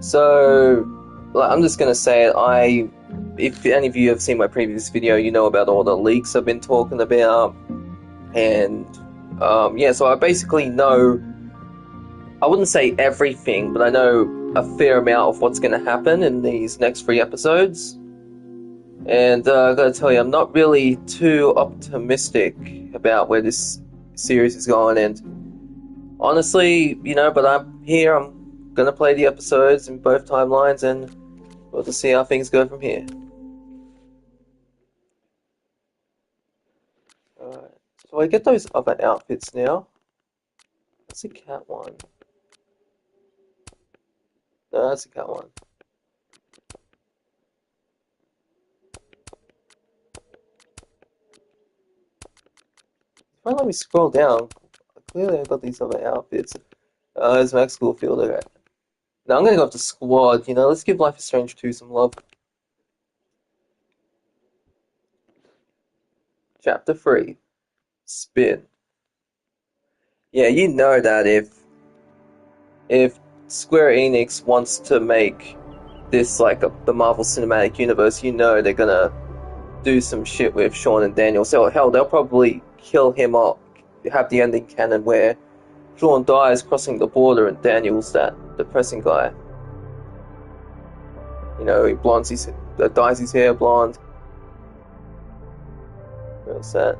So, like, I'm just gonna say it. If any of you have seen my previous video, you know about all the leaks I've been talking about, and yeah. So I basically know. I wouldn't say everything, but I know a fair amount of what's gonna happen in these next 3 episodes. And I gotta tell you, I'm not really too optimistic about where this series is going. And honestly, but I'm here. I'm gonna play the episodes in both timelines, and we'll just see how things go from here. Alright, so I get those other outfits now. That's the cat one. No, that's the cat one. If I let me scroll down, clearly I got these other outfits. There's Max Schoolfield, okay. Now I'm gonna go up to Squad, let's give Life is Strange 2 some love. Chapter 3. Spin. Yeah, you know that if Square Enix wants to make this like the Marvel Cinematic Universe, they're gonna do some shit with Sean and Daniel. So hell, they'll probably kill him off, have the ending canon where Sean dies crossing the border and Daniel's that depressing guy. He dyes his hair blonde. Real sad.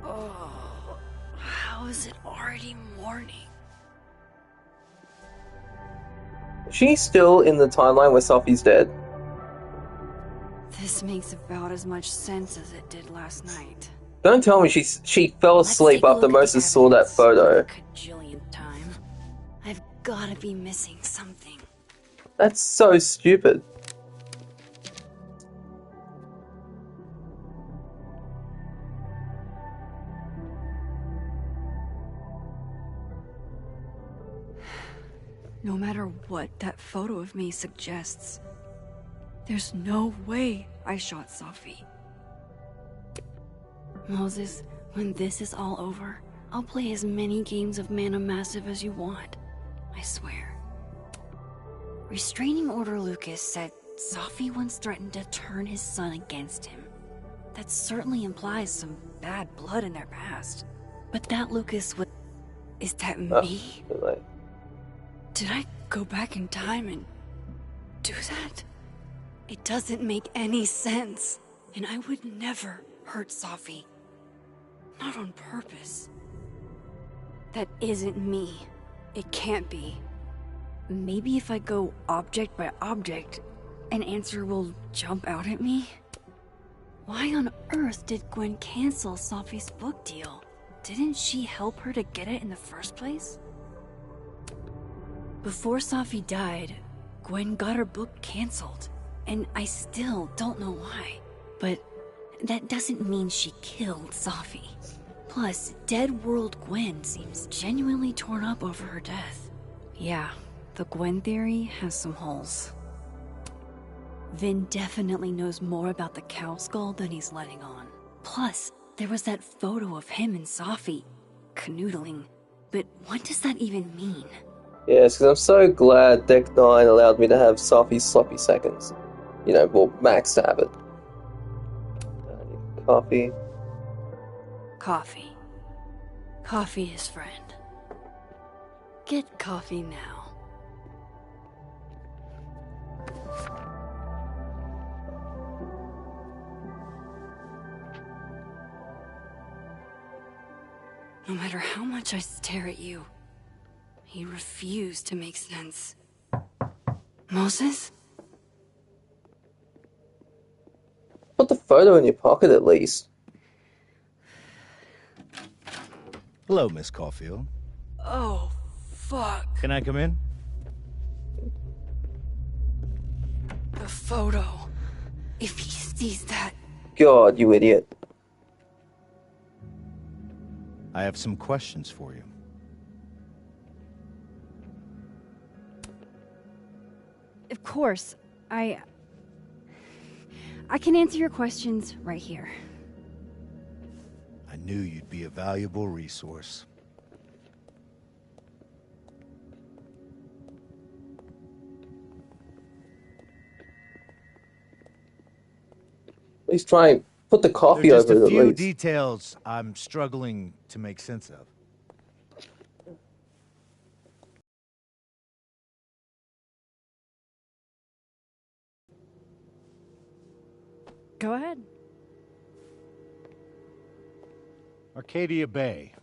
Oh, how is it already morning? She's still in the timeline where Sophie's dead. This makes about as much sense as it did last night. Don't tell me she fell asleep after Moses saw that photo. Cajillion time. I've gotta be missing something. That's so stupid. No matter what that photo of me suggests, there's no way I shot Sophie. Moses, when this is all over, I'll play as many games of Mana Massive as you want. I swear. Restraining Order Lucas said Sophie once threatened to turn his son against him. That certainly implies some bad blood in their past. But that Lucas was... Is that me? Really? Did I go back in time and do that? It doesn't make any sense. And I would never hurt Sophie. Not on purpose. That isn't me. It can't be. Maybe if I go object by object, an answer will jump out at me? Why on earth did Gwen cancel Sophie's book deal? Didn't she help her to get it in the first place? Before Sophie died, Gwen got her book canceled, and I still don't know why. But that doesn't mean she killed Sophie. Plus, Dead World Gwen seems genuinely torn up over her death. Yeah, the Gwen theory has some holes. Vin definitely knows more about the cow skull than he's letting on. Plus, there was that photo of him and Sophie canoodling. But what does that even mean? Yes, because I'm so glad Deck 9 allowed me to have Sophie's sloppy seconds. Well, Max to have it. Coffee. Coffee. Coffee is friend. Get coffee now. No matter how much I stare at you, he refused to make sense. Moses? Put the photo in your pocket at least. Hello, Miss Caulfield. Oh, fuck. Can I come in? The photo. If he sees that... God, you idiot. I have some questions for you. Of course, I can answer your questions right here. I knew you'd be a valuable resource. At least try and put the coffee There are just over it a at few least. details I'm struggling to make sense of. Go ahead. Arcadia Bay,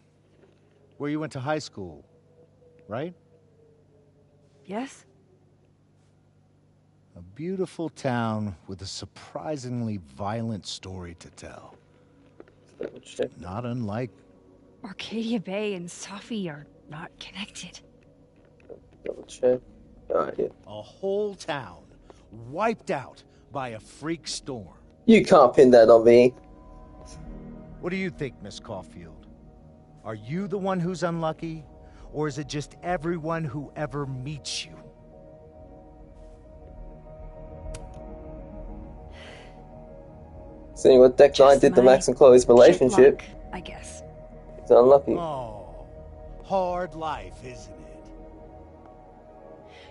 where you went to high school, right? Yes? A beautiful town with a surprisingly violent story to tell. Double check. Not unlike... Arcadia Bay and Safi are not connected. Double check. Alright, yeah. a whole town wiped out by a freak storm. You can't pin that on me. What do you think, Miss Caulfield? Are you the one who's unlucky? Or is it just everyone who ever meets you? Seeing what Deck 9 Just did to my Max and Chloe's relationship, shit luck, I guess. it's unlucky. Oh, hard life, isn't it?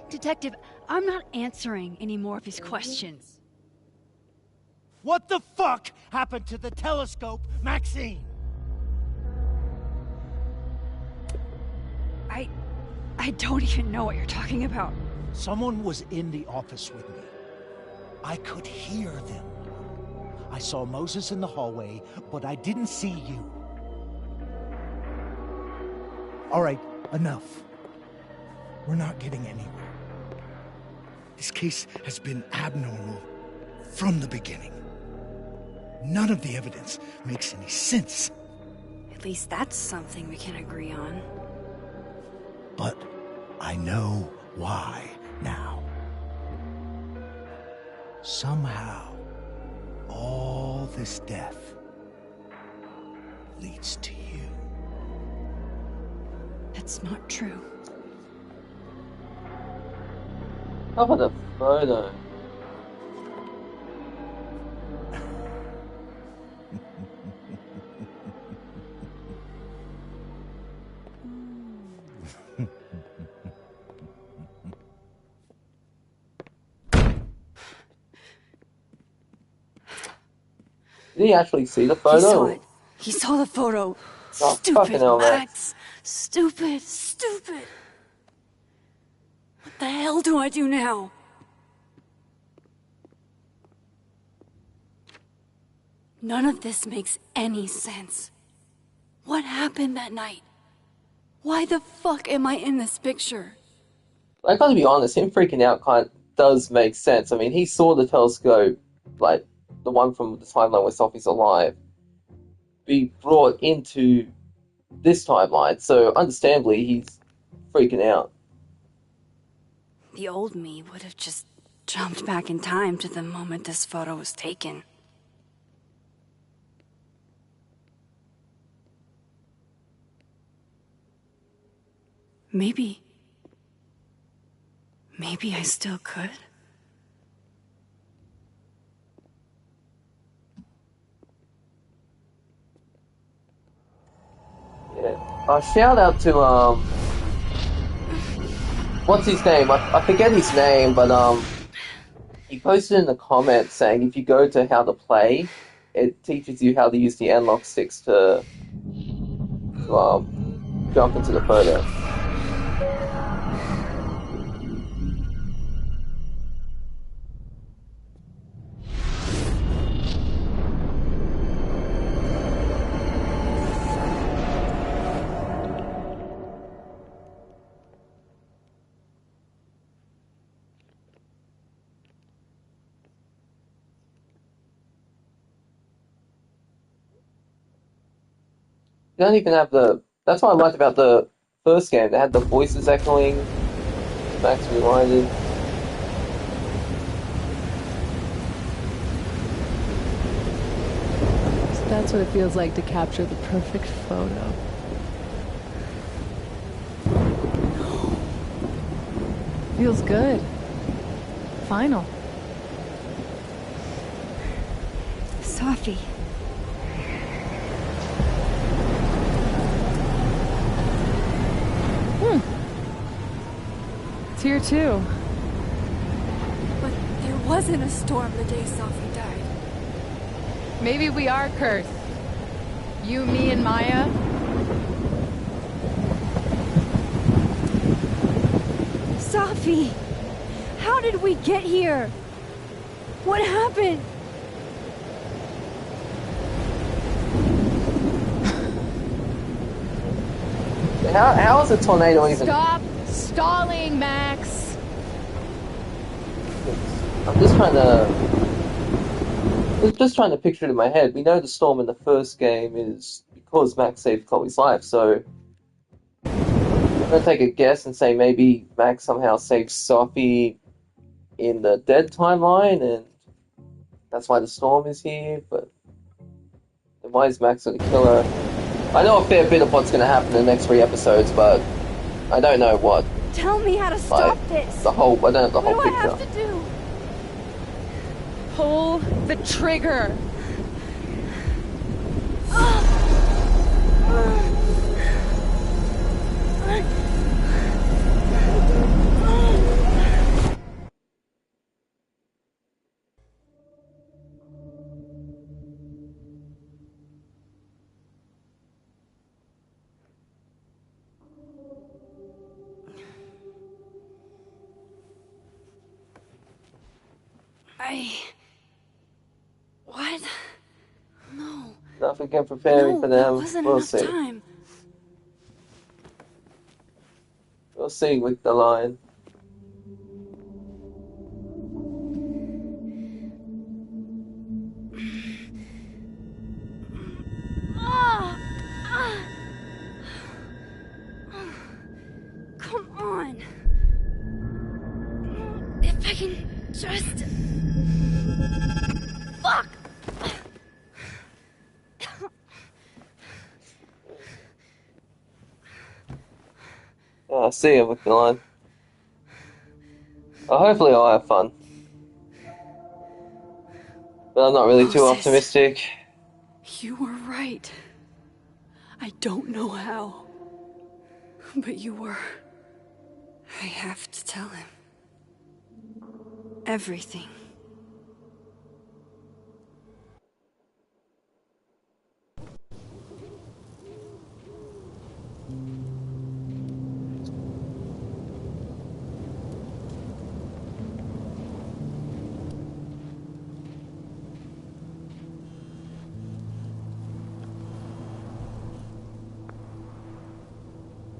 Detective, I'm not answering any more of his questions. What the fuck happened to the telescope, Maxine? I don't even know what you're talking about. Someone was in the office with me. I could hear them. I saw Moses in the hallway, but I didn't see you. All right, enough. We're not getting anywhere. This case has been abnormal from the beginning. None of the evidence makes any sense. At least that's something we can agree on. But I know why now. Somehow, all this death leads to you. That's not true. How about a photo? Did he actually see the photo? He saw it. He saw the photo. Oh, Stupid, fucking hell, Max. Stupid, stupid. What the hell do I do now? None of this makes any sense. What happened that night? Why the fuck am I in this picture? I gotta be honest, him freaking out kind of does make sense. I mean, he saw the telescope, like, the one from the timeline where Sophie's alive, be brought into this timeline, so understandably he's freaking out. The old me would have just jumped back in time to the moment this photo was taken. Maybe I still could. Yeah. Shout out to, what's his name? I forget his name, but, he posted in the comments saying if you go to how to play, it teaches you how to use the analog sticks to jump into the photo. You don't even have the... That's what I liked about the first game. They had the voices echoing, Max Reminded. So that's what it feels like to capture the perfect photo. Feels good. Final. Sophie. It's here too. But there wasn't a storm the day Sophie died. Maybe we are cursed. You, me, and Maya. Sophie! How did we get here? What happened? How is a tornado even? Stop stalling, Max. I'm just trying to picture it in my head. We know the storm in the first game is because Max saved Chloe's life, so I'm gonna take a guess and say maybe Max somehow saved Sophie in the dead timeline, and that's why the storm is here. But then why is Max gonna kill her? I know a fair bit of what's gonna happen in the next 3 episodes, but I don't know what. Tell me how to stop this. I don't have the whole What do I picture. have to do? Pull the trigger. What? No. Nothing can prepare me No, for that them. wasn't We'll enough see. time. We'll see with the line. Come on. If I can just... Fuck! I'll see you with the line. Hopefully I'll have fun. But I'm not really too Moses. optimistic. You were right. I don't know how. But you were. I have to tell him. Everything.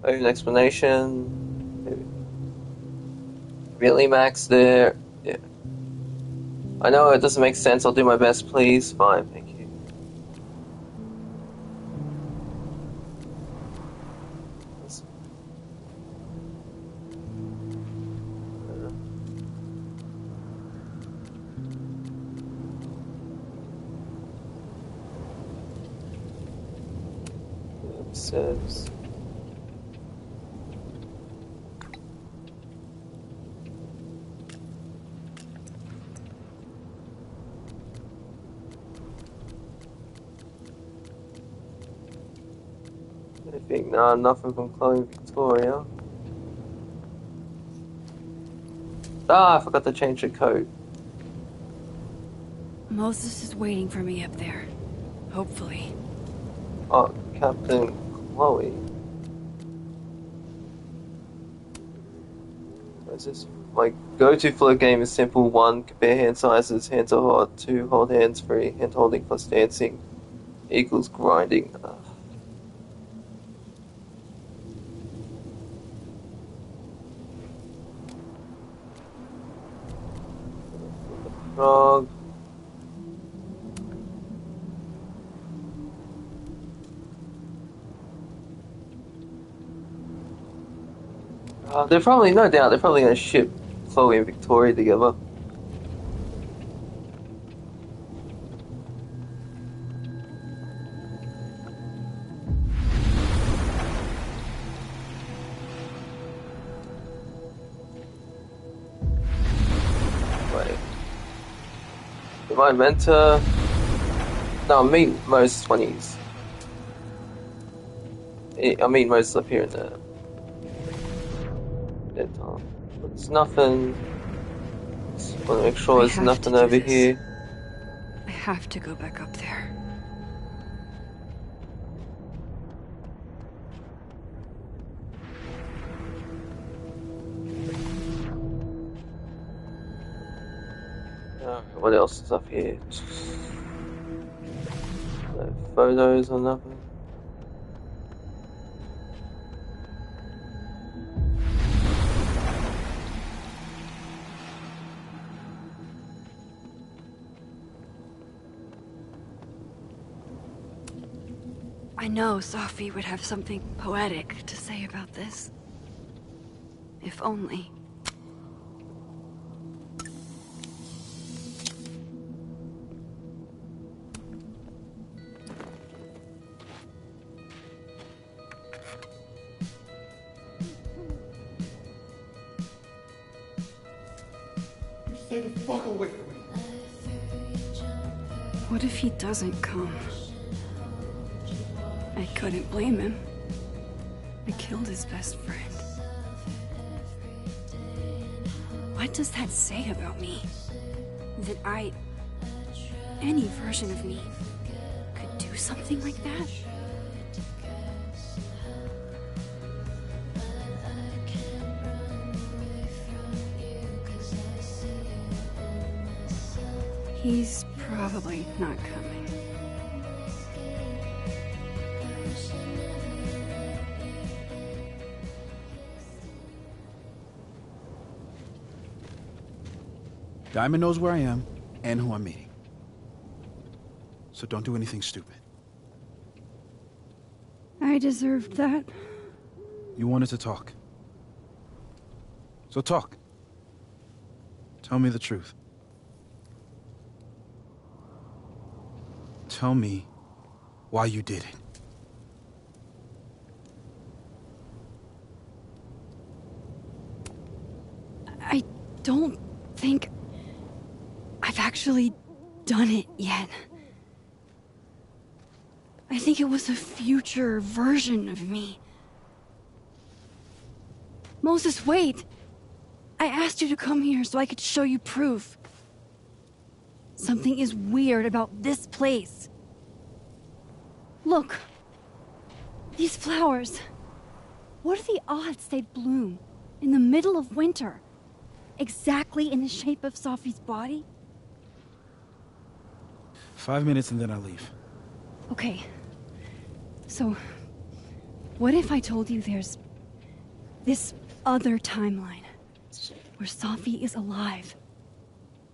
Maybe an explanation. Maybe. Really, Max? There? Yeah. I know it doesn't make sense. I'll do my best, please. Fine, thank you. Says. Anything? No, nothing from Chloe and Victoria. Ah, I forgot to change the code. Moses is waiting for me up there. Hopefully. Oh, Captain Chloe. What is this? My go-to float game is simple. 1, compare hand sizes. Hands are hard. 2, hold hands free. Hand holding plus dancing equals grinding. Frog. They're probably, no doubt, they're probably going to ship Chloe and Victoria together. Wait. Am I meant to... No, I mean most 20s. I mean most up here in the dead time. There's nothing. Just want to make sure there's nothing over here. I have to go back up there. What else is up here? No photos or nothing. I know Sophie would have something poetic to say about this. If only. Stay the fuck away from me. What if he doesn't come? I couldn't blame him. I killed his best friend. What does that say about me? That any version of me, could do something like that? He's probably not coming. Diamond knows where I am and who I'm meeting. So don't do anything stupid. I deserved that. You wanted to talk. So talk. Tell me the truth. Tell me why you did it. I don't think I've actually done it yet. I think it was a future version of me. Moses, wait! I asked you to come here so I could show you proof. Something is weird about this place. Look. These flowers. What are the odds they'd bloom in the middle of winter? Exactly in the shape of Sophie's body? 5 minutes and then I leave. Okay. So, what if I told you there's this other timeline where Sophie is alive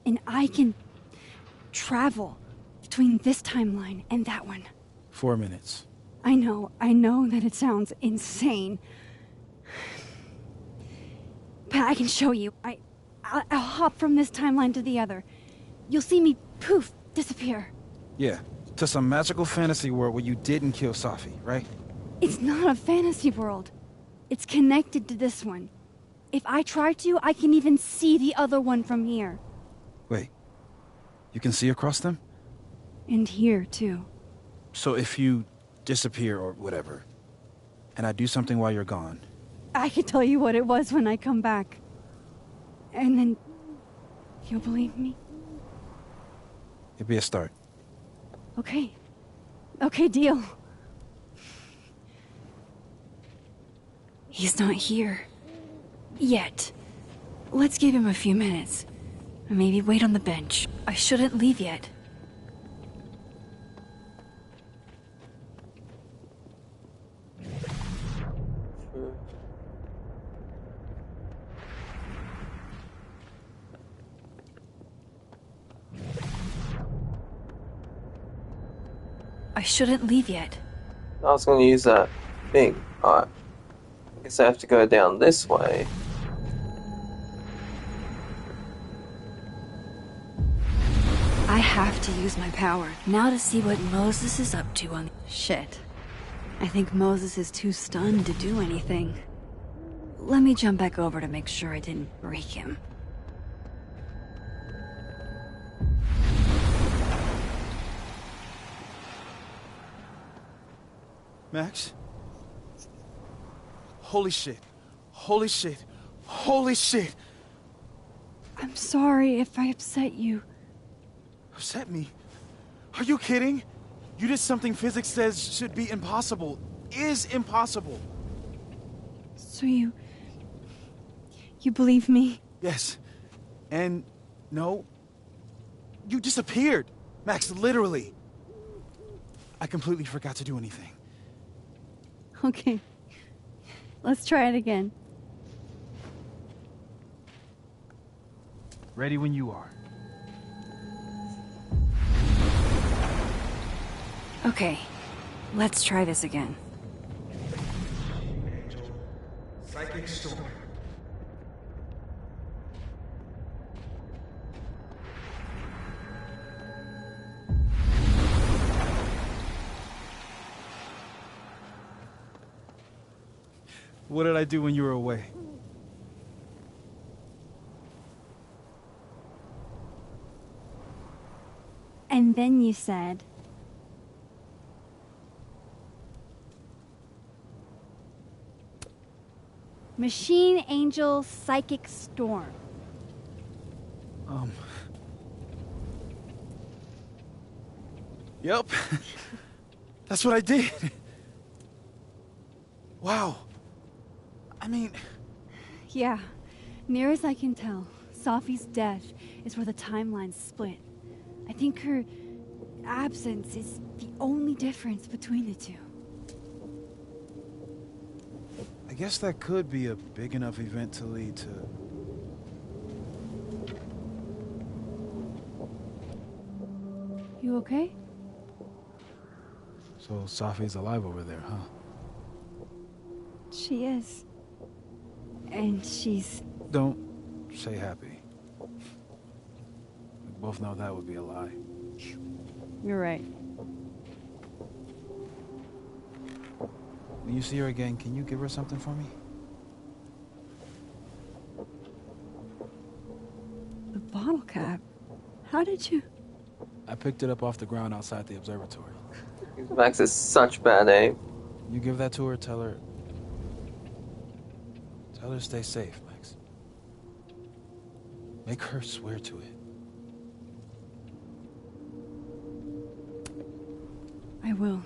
and I can travel between this timeline and that one? 4 minutes. I know that it sounds insane. But I can show you. I'll hop from this timeline to the other. You'll see me, poof, disappear. Yeah, to some magical fantasy world where you didn't kill Sophie, right? It's not a fantasy world. It's connected to this one. If I try to, I can even see the other one from here. Wait, you can see across them? And here, too. So if you disappear or whatever, and I do something while you're gone... I can tell you what it was when I come back. And then... you'll believe me? It'd be a start. Okay. Okay, deal. He's not here. Yet. Let's give him a few minutes. Maybe wait on the bench. I shouldn't leave yet. I shouldn't leave yet. I was going to use that thing. Alright. I guess I have to go down this way. I have to use my power now to see what Moses is up to on... Shit. I think Moses is too stunned to do anything. Let me jump back over to make sure I didn't break him. Max? Holy shit. Holy shit. Holy shit! I'm sorry if I upset you. Upset me? Are you kidding? You did something physics says should be impossible. Is impossible. So you believe me? Yes. And no. You disappeared. Max, literally. I completely forgot to do anything. Okay. Let's try it again. Ready when you are. Okay. Let's try this again. Psychic storm. What did I do when you were away? And then you said... Machine Angel Psychic Storm. Yep. That's what I did. Wow. I mean... Yeah, near as I can tell, Sophie's death is where the timelines split. I think her absence is the only difference between the two. I guess that could be a big enough event to lead to... You okay? So Sophie's alive over there, huh? She is. And she's... Don't say happy. We both know that would be a lie. You're right. When you see her again, can you give her something for me? The bottle cap? How did you... I picked it up off the ground outside the observatory. Max is such bad aim. You give that to her, tell her to stay safe, Max. Make her swear to it. I will.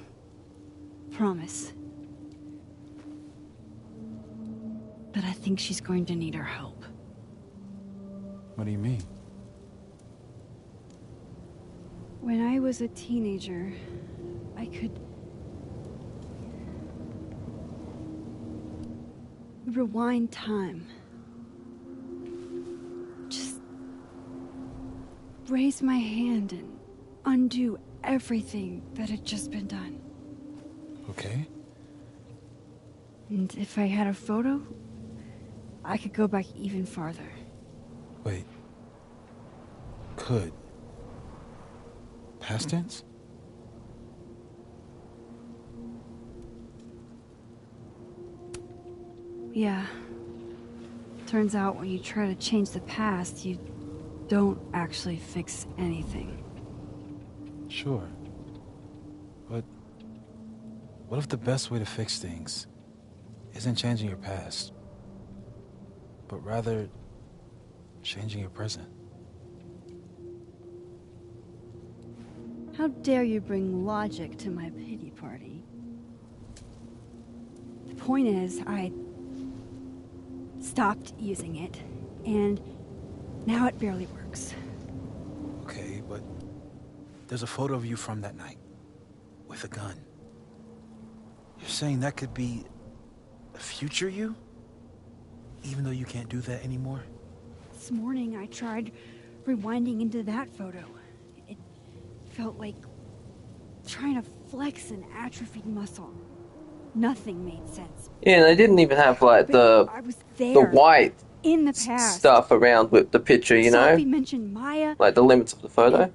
Promise. But I think she's going to need our help. What do you mean? When I was a teenager, I could... rewind time. Just... raise my hand and undo everything that had just been done. Okay. And if I had a photo, I could go back even farther. Wait. Could. Past tense? Yeah. Turns out when you try to change the past, you don't actually fix anything. Sure. But what if the best way to fix things isn't changing your past, but rather changing your present? How dare you bring logic to my pity party? The point is, I stopped using it, and now it barely works. Okay, but there's a photo of you from that night, with a gun. You're saying that could be a future you? Even though you can't do that anymore? This morning, I tried rewinding into that photo. It felt like trying to flex an atrophied muscle. Nothing made sense. Yeah, and they didn't even have like But I was the there, white in the past. stuff around with the picture, you know? Sophie mentioned Maya. Like the limits of the photo.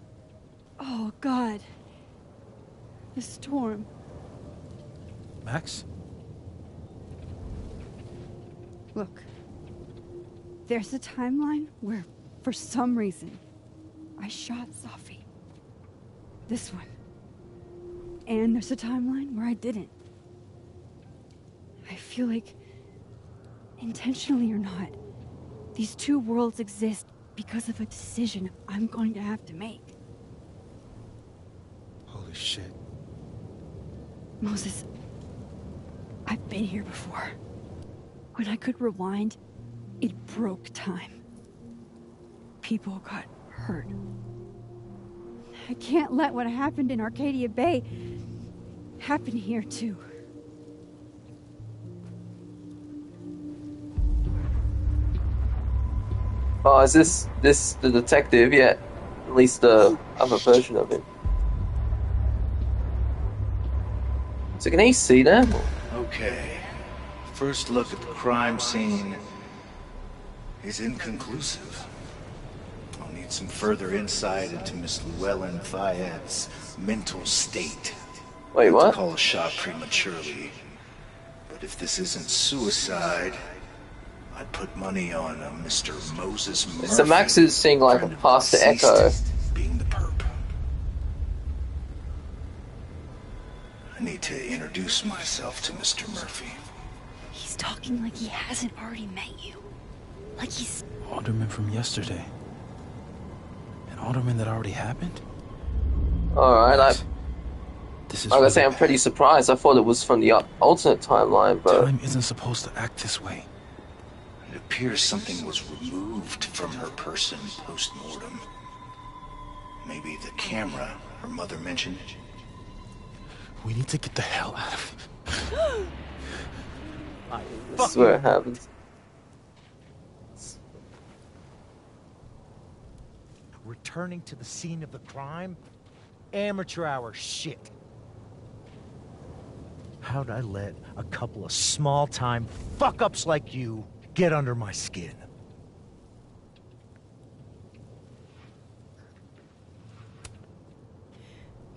Oh, God. The storm. Max? Look. There's a timeline where, for some reason, I shot Sophie. This one. And there's a timeline where I didn't. feel like, intentionally or not, these two worlds exist because of a decision I'm going to have to make. Holy shit. Moses, I've been here before. When I could rewind, it broke time. People got hurt. I can't let what happened in Arcadia Bay happen here too. Oh, is this the detective? Yeah, at least the other version of him. So can he see them? Okay. First look at the crime scene is inconclusive. I'll need some further insight into Miss Llewellyn Fayette's mental state. Wait, Not to what? call a shot prematurely, but if this isn't suicide, I'd put money on a Mr. Moses Murphy. So Max is seeing like a friend of past the deceased, echo. being the perp. I need to introduce myself to Mr. Murphy. He's talking like he hasn't already met you. Like he's... Alderman from yesterday. An alderman that already happened? Alright, This is like I really say, I'm bad. pretty surprised. I thought it was from the alternate timeline, but Time isn't supposed to act this way. It appears something was removed from her person post-mortem. Maybe the camera her mother mentioned. We need to get the hell out of here. this is where it happens. Returning to the scene of the crime? Amateur hour shit. How'd I let a couple of small-time fuck-ups like you get under my skin?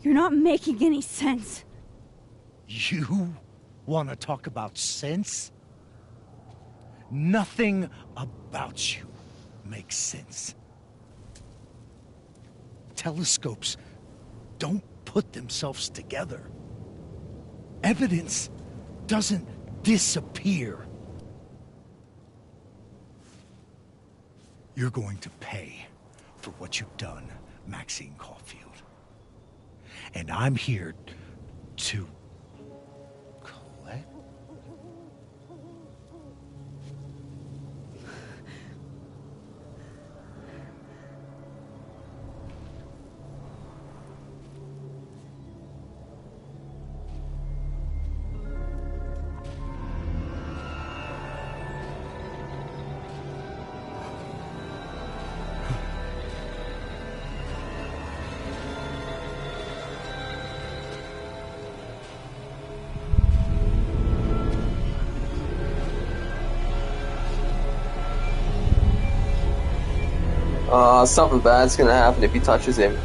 You're not making any sense. You want to talk about sense? Nothing about you makes sense. Telescopes don't put themselves together. Evidence doesn't disappear. You're going to pay for what you've done, Maxine Caulfield. And I'm here to collect. Something bad's gonna happen if he touches him.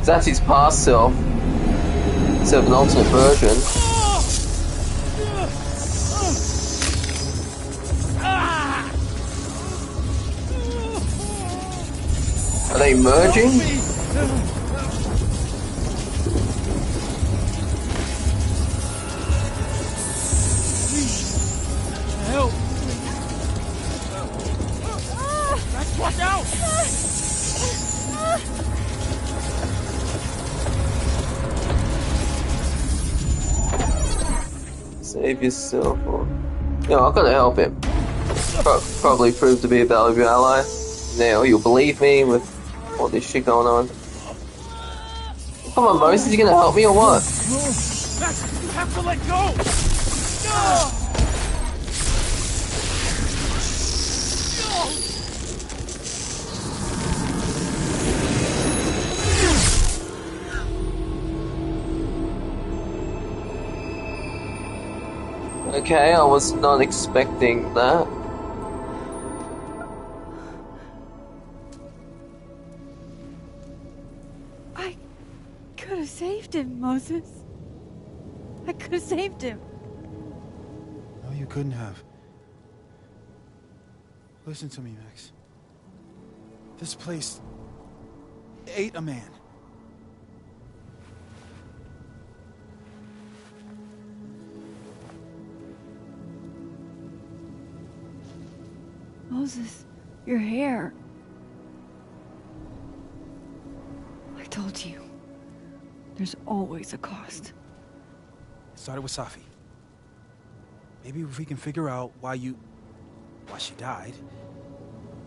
That's his past self. Instead of an alternate version. Are they merging? Help! Watch out! Save yourself. Or... Yeah, I've got to help him. Probably prove to be a valuable ally. Now you'll believe me with all this shit going on. Come on, Moses, you gonna help me or what? Max, you have to let go! Okay, I was not expecting that. I could have saved him, Moses. I could have saved him. No, you couldn't have. Listen to me, Max. This place ate a man. Moses, your hair. I told you. There's always a cost. It started with Safi. Maybe if we can figure out why she died,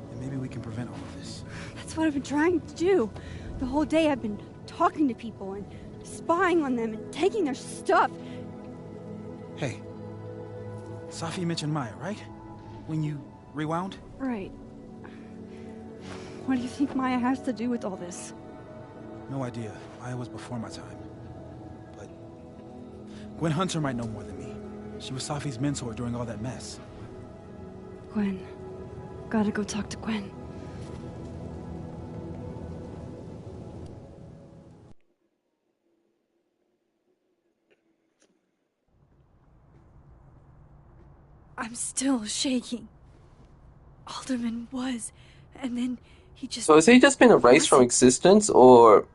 then maybe we can prevent all of this. That's what I've been trying to do. The whole day I've been talking to people and spying on them and taking their stuff. Hey, Safi mentioned Maya, right? When you rewound? Right. What do you think Maya has to do with all this? No idea. Maya was before my time. But Gwen Hunter might know more than me. She was Safi's mentor during all that mess. Gwen. Gotta go talk to Gwen. I'm still shaking. Alderman was, and then he just... So has he just been erased from existence, or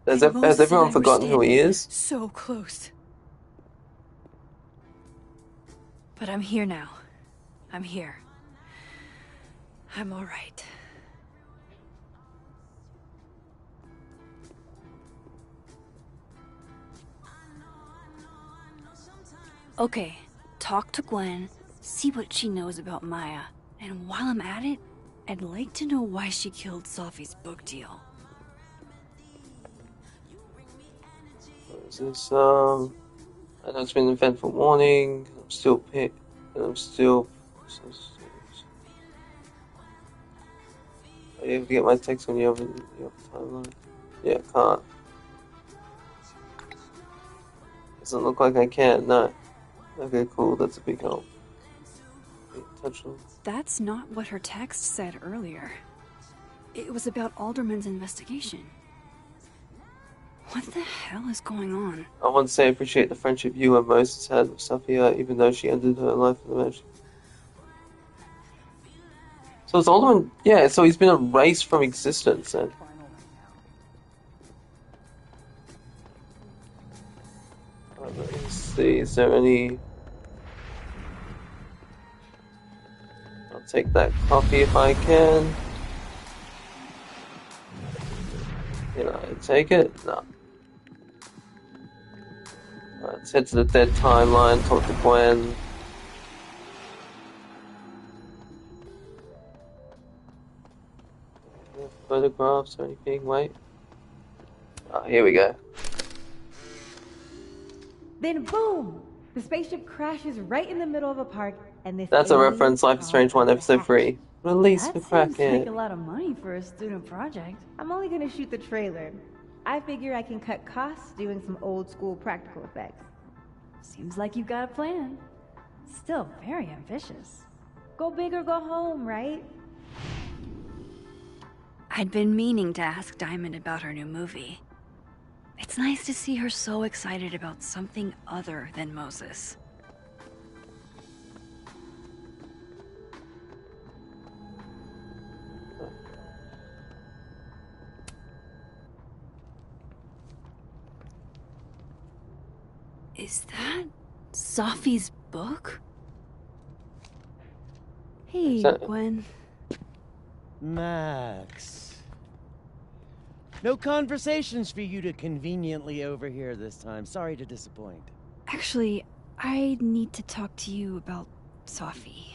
has everyone forgotten who he is? So close. But I'm here now. I'm here. I'm all right. Okay, talk to Gwen, see what she knows about Maya, and while I'm at it, I'd like to know why she killed Safi's book deal. What is this? I know it's been an eventful morning. I'm still picked, and I'm still. Are you able to get my text when you have your timeline? Yeah, can't. Doesn't look like I can. No. Okay, cool. That's a big help. That's not what her text said earlier. It was about Alderman's investigation. What the hell is going on? I want to say I appreciate the friendship you and Moses had with Safia, even though she ended her life in the mansion. So it's Alderman, yeah, so he's been erased from existence then. Let's see, is there any... I'll take that coffee if I can. Can I take it? No. Let's head to the dead timeline, talk to Gwen. Photographs or anything, wait. Oh, here we go. Then boom! The spaceship crashes right in the middle of a park, and this That's a reference, Life is Strange 1, Episode 3. Release the Kraken. That seems like a lot of money for a student project. I'm only gonna shoot the trailer. I figure I can cut costs doing some old school practical effects. Seems like you've got a plan. Still very ambitious. Go big or go home, right? I'd been meaning to ask Diamond about her new movie. It's nice to see her so excited about something other than Moses. Is that Safi's book? Hey, Gwen. Max. No conversations for you to conveniently overhear this time. Sorry to disappoint. Actually, I need to talk to you about Safi.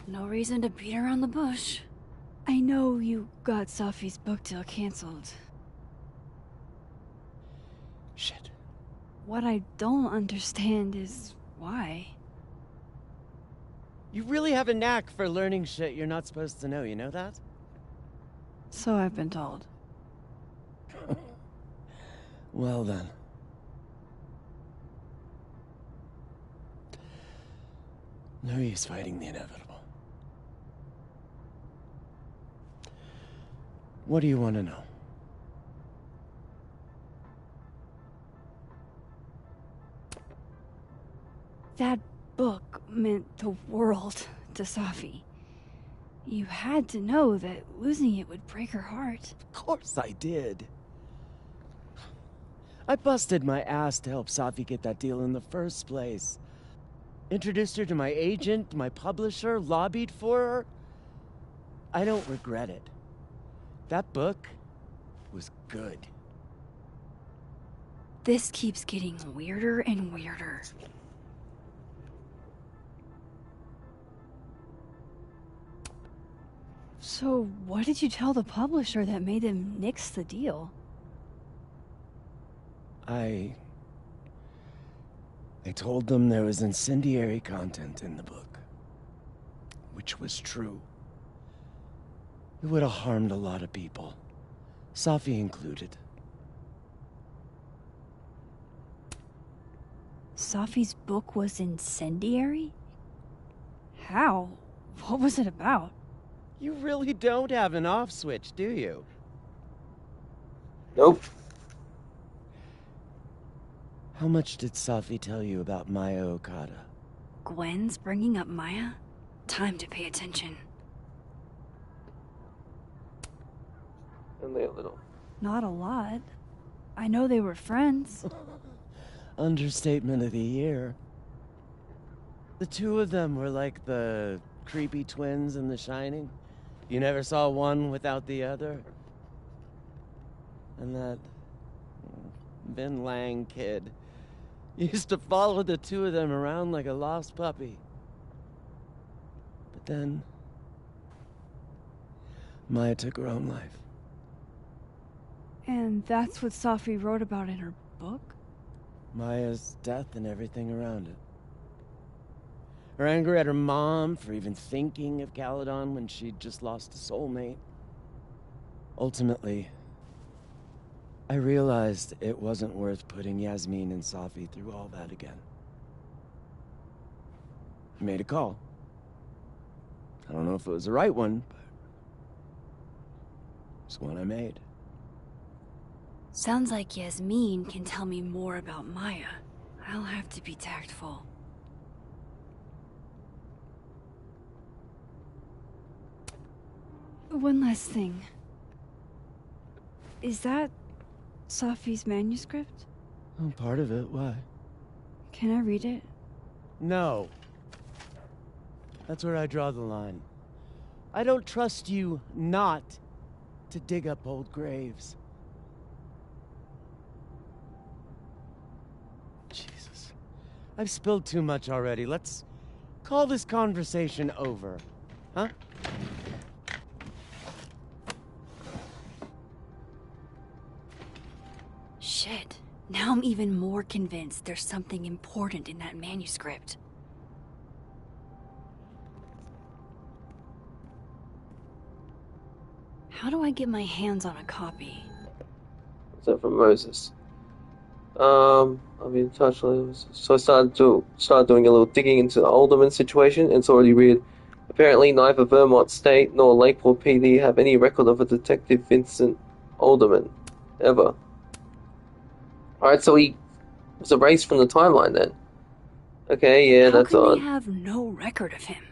No reason to beat around the bush. I know you got Safi's book deal canceled. Shit. What I don't understand is why. You really have a knack for learning shit you're not supposed to know, you know that? So I've been told. Well then. No use fighting the inevitable. What do you want to know? That book meant the world to Safi. You had to know that losing it would break her heart. Of course I did. I busted my ass to help Safi get that deal in the first place. Introduced her to my agent, my publisher, lobbied for her. I don't regret it. That book was good. This keeps getting weirder and weirder. So, what did you tell the publisher that made them nix the deal? I told them there was incendiary content in the book, which was true. It would have harmed a lot of people, Safi included. Safi's book was incendiary? How? What was it about? You really don't have an off switch, do you? Nope. How much did Safi tell you about Maya Okada? Gwen's bringing up Maya? Time to pay attention. Only a little. Not a lot. I know they were friends. Understatement of the year. The two of them were like the creepy twins in The Shining. You never saw one without the other. And that Vin Lang kid used to follow the two of them around like a lost puppy. But then Maya took her own life. And that's what Safi wrote about in her book? Maya's death and everything around it. Her anger at her mom for even thinking of Caledon when she'd just lost a soulmate. Ultimately, I realized it wasn't worth putting Yasmin and Safi through all that again. I made a call. I don't know if it was the right one, but it's one I made. Sounds like Yasmin can tell me more about Maya. I'll have to be tactful. One last thing. Is that Safi's manuscript? Oh, part of it. Why? Can I read it? No. That's where I draw the line. I don't trust you not to dig up old graves. Jesus. I've spilled too much already. Let's call this conversation over. Huh? Shit. Now I'm even more convinced there's something important in that manuscript. How do I get my hands on a copy? What's that from Moses? I'll be in touch. So I started doing a little digging into the Alderman situation, and it's already weird. Apparently, neither Vermont State nor Lakeport PD have any record of a Detective Vincent Alderman, ever. Alright, so he was erased from the timeline then. Okay, yeah, How that's can odd. they have no record of him?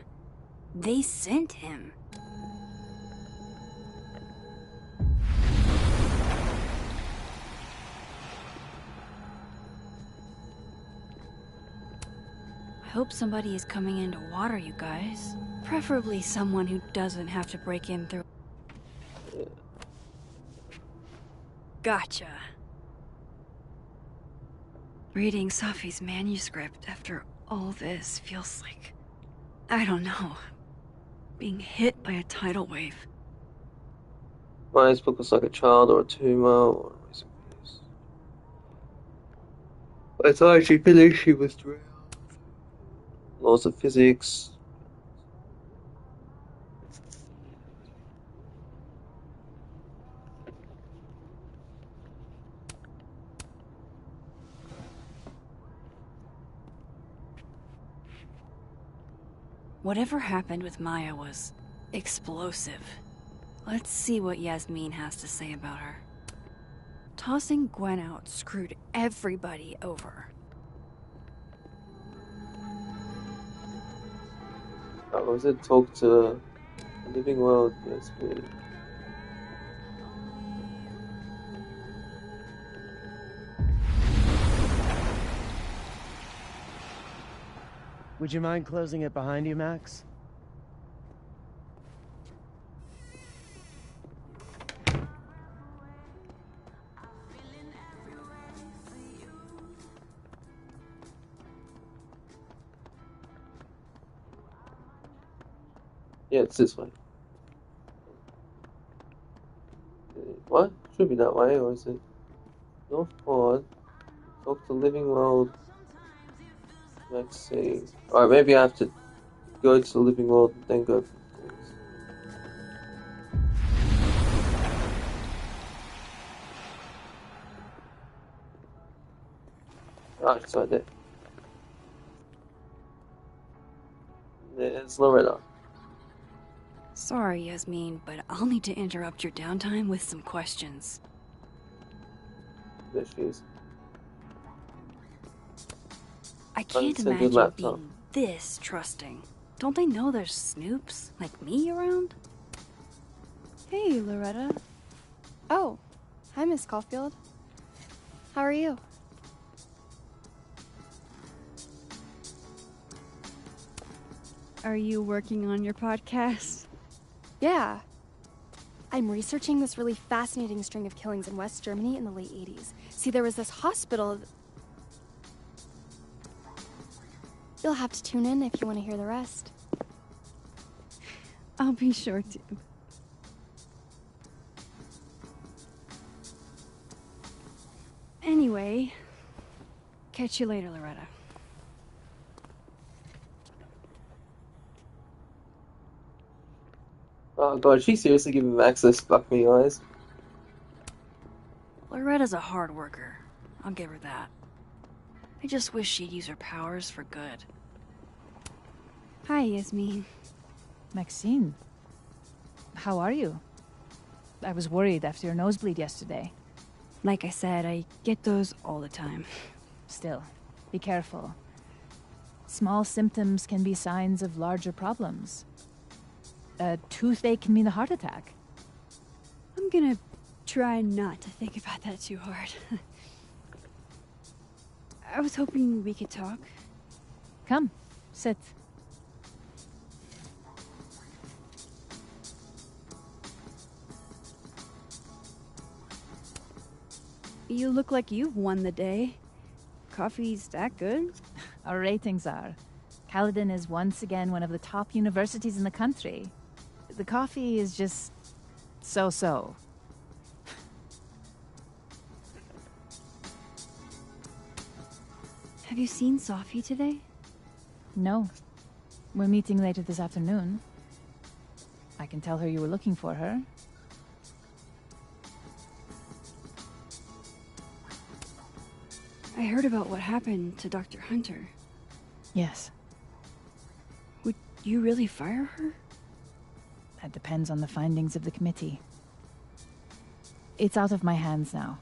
They sent him. I hope somebody is coming in to water you guys. Preferably someone who doesn't have to break in through... Gotcha. Reading Safi's manuscript after all this feels like... I don't know. Being hit by a tidal wave. Maya's book was like a child or a tumor or a recent abuse. By the time she finished, she was drowned. Laws of physics. Whatever happened with Maya was explosive. Let's see what Yasmin has to say about her. Tossing Gwen out screwed everybody over. Oh, was it talk to the living world? Yes, please. Would you mind closing it behind you, Max? Yeah, it's this way. What? Should be that way, or is it? North Port. Talk to Living World. Let's see. Alright, maybe I have to go to the Living World and then go for things. Alright, it's right there. There's Loretta. Sorry, Yasmin, but I'll need to interrupt your downtime with some questions. There she is. I can't Unscented imagine laptop. being this trusting. Don't they know there's snoops like me around? Hey, Loretta. Oh, hi, Miss Caulfield. How are you? Are you working on your podcast? Yeah. I'm researching this really fascinating string of killings in West Germany in the late 80s. See, there was this hospital... You'll have to tune in if you want to hear the rest. I'll be sure to. Anyway, catch you later, Loretta. Oh god, she's seriously giving Max those fuck me eyes. Loretta's a hard worker. I'll give her that. I just wish she'd use her powers for good. Hi, Yasmin. Maxine, how are you? I was worried after your nosebleed yesterday. Like I said, I get those all the time. Still, be careful. Small symptoms can be signs of larger problems. A toothache can mean a heart attack. I'm gonna try not to think about that too hard. I was hoping we could talk. Come, sit. You look like you've won the day. Coffee's that good? Our ratings are. Caledon is once again one of the top universities in the country. The coffee is just so-so. Have you seen Sophie today? No. We're meeting later this afternoon. I can tell her you were looking for her. I heard about what happened to Dr. Hunter. Yes. Would you really fire her? That depends on the findings of the committee. It's out of my hands now.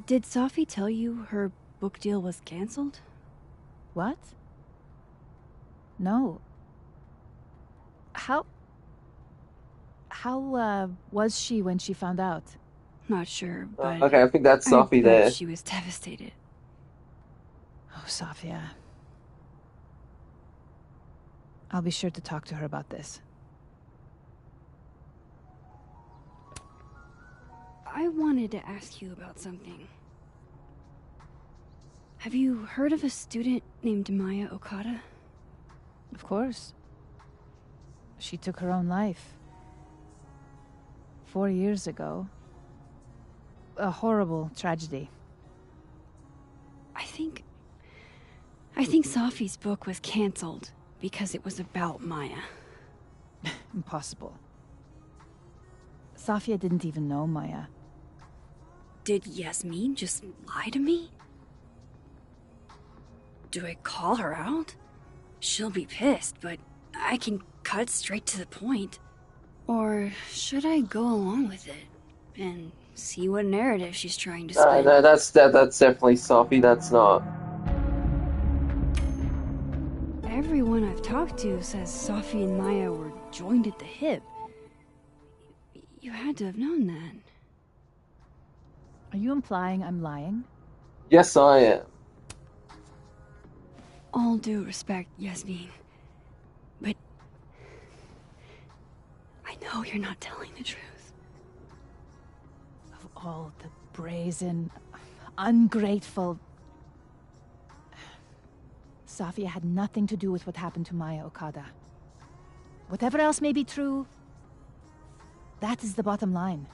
Did Sophie tell you her book deal was canceled? What? No. How was she when she found out? Not sure, but Okay, I think that's Sophie I bet there. she was devastated. Oh, Sophia. I'll be sure to talk to her about this. I wanted to ask you about something. Have you heard of a student named Maya Okada? Of course. She took her own life. 4 years ago. A horrible tragedy. I think Sophie's book was canceled because it was about Maya. Impossible. Sophia didn't even know Maya. Did Yasmin just lie to me? Do I call her out? She'll be pissed, but I can cut straight to the point. Or should I go along with it and see what narrative she's trying to spin? No, that's definitely Sophie. That's not. Everyone I've talked to says Sophie and Maya were joined at the hip. You had to have known that. Are you implying I'm lying? Yes, I am. All due respect, Yasmin. But I know you're not telling the truth. Of all the brazen, ungrateful... Safia had nothing to do with what happened to Maya Okada. Whatever else may be true, that is the bottom line.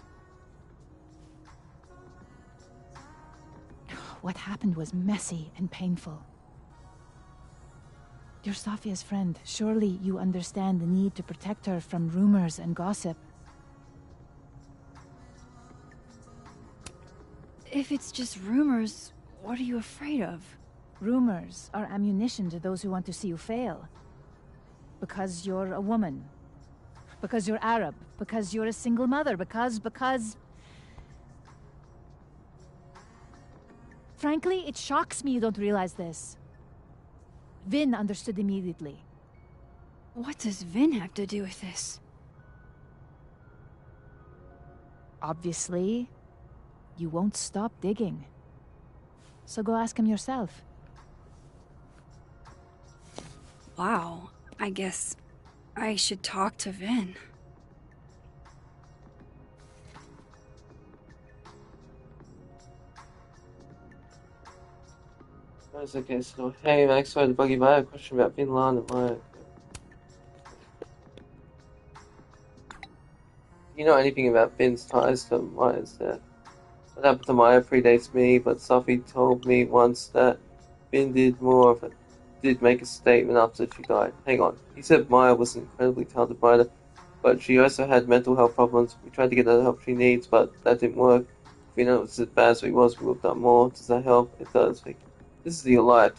What happened was messy and painful. You're Safia's friend. Surely you understand the need to protect her from rumors and gossip. If it's just rumors, what are you afraid of? Rumors are ammunition to those who want to see you fail. Because you're a woman. Because you're Arab. Because you're a single mother. Because... Frankly, it shocks me you don't realize this. Vin understood immediately. What does Vin have to do with this? Obviously, you won't stop digging. So go ask him yourself. Wow, I guess I should talk to Vin. That's okay, so hey Max, sorry to bug you, but I have a question about Bin Laden and Maya. You know anything about Bin's ties to Maya's death? What happened to Maya predates me, but Safi told me once that Bin did make a statement after she died. Hang on, he said Maya was an incredibly talented writer, but she also had mental health problems. We tried to get her the help she needs, but that didn't work. If we know it was as bad as it was, we would have done more. Does that help? It does. This is the LIS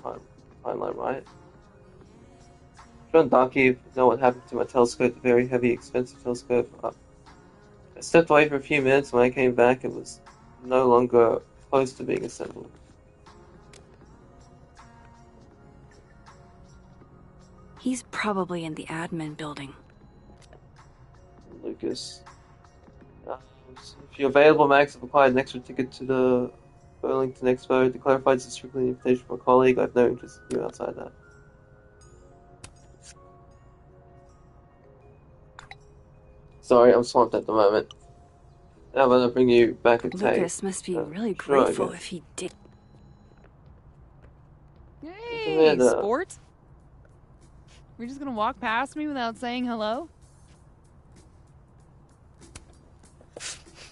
timeline, right? John Darky, know what happened to my telescope, the very heavy, expensive telescope. I stepped away for a few minutes. When I came back, it was no longer close to being assembled. He's probably in the admin building. Lucas. If you're available, Max, I've acquired an extra ticket to the Burlington Expo. To clarify, it's strictly an invitation from a colleague. I have no interest in you outside that. Sorry, I'm swamped at the moment. How about I bring you back a tape? Lucas must be really grateful if he did. Hey, sport? You're just gonna walk past me without saying hello?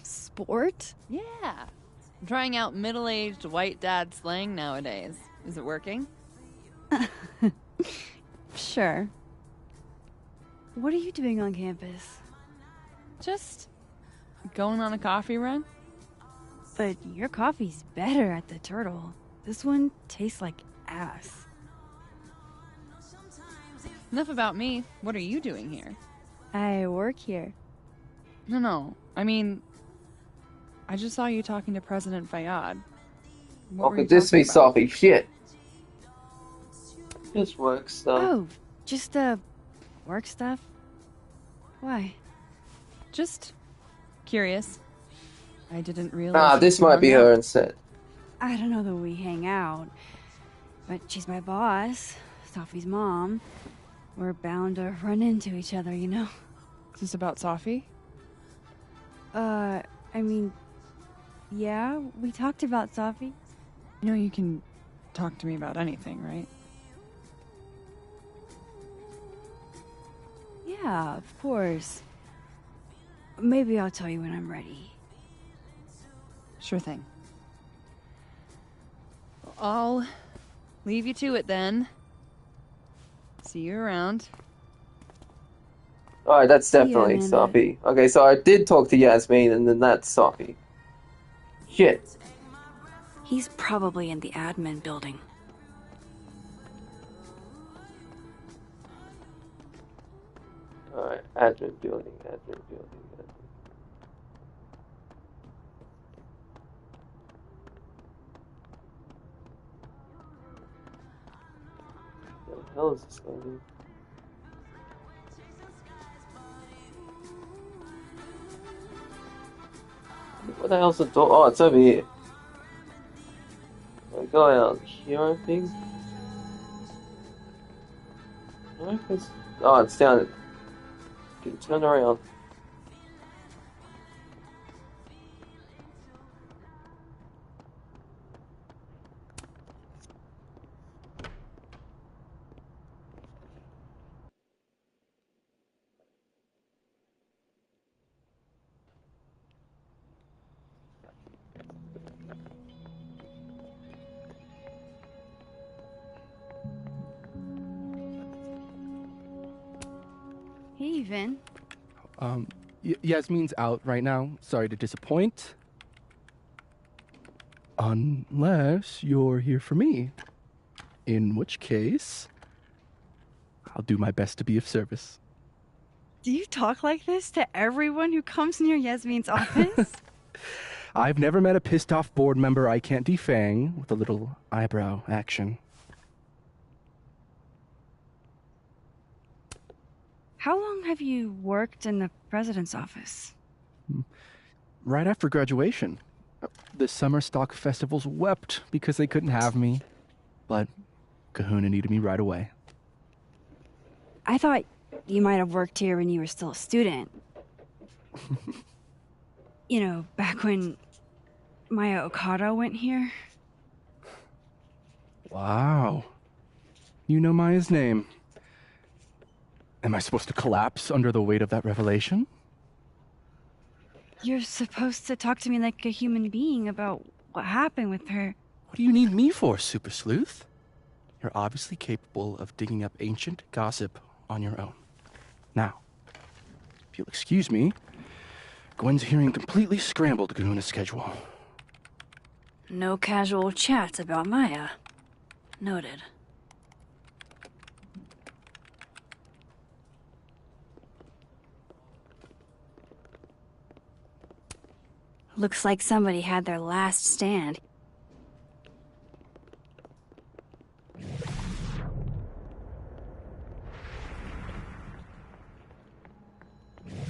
Sport? Yeah. I'm trying out middle-aged white dad slang nowadays. Is it working? Sure. What are you doing on campus? Just going on a coffee run. But your coffee's better at the Turtle. This one tastes like ass. Enough about me. What are you doing here? I work here. No. I mean, I just saw you talking to President Fayyad. Oh, could this be Sophie? Shit. Just work stuff. Oh, just, work stuff? Why? Just curious. I didn't realize. This might be her instead. I don't know that we hang out, but she's my boss, Sophie's mom. We're bound to run into each other, you know? Is this about Sophie? I mean, yeah, we talked about Sophie. You know you can talk to me about anything, right? Yeah, of course. Maybe I'll tell you when I'm ready. Sure thing. I'll leave you to it then. See you around. Alright, that's definitely Sophie. Okay, so I did talk to Yasmin, and then that's Sophie. Shit. He's probably in the admin building. Alright, admin building. What the hell is this going on? What the hell's the door? Oh, it's over here. guy out here, I think. No, oh, it's down. Get turned around. Hey, Vin. Yasmin's out right now. Sorry to disappoint. Unless you're here for me. In which case, I'll do my best to be of service. Do you talk like this to everyone who comes near Yasmin's office? I've never met a pissed off board member I can't defang with a little eyebrow action. How long have you worked in the president's office? Right after graduation. The summer stock festivals wept because they couldn't have me. But Kahuna needed me right away. I thought you might have worked here when you were still a student. You know, back when Maya Okada went here. Wow. You know Maya's name. Am I supposed to collapse under the weight of that revelation? You're supposed to talk to me like a human being about what happened with her. What do you need me for, Super Sleuth? You're obviously capable of digging up ancient gossip on your own. Now, if you'll excuse me, Gwen's hearing completely scrambled Kahuna's schedule. No casual chats about Maya. Noted. Looks like somebody had their last stand.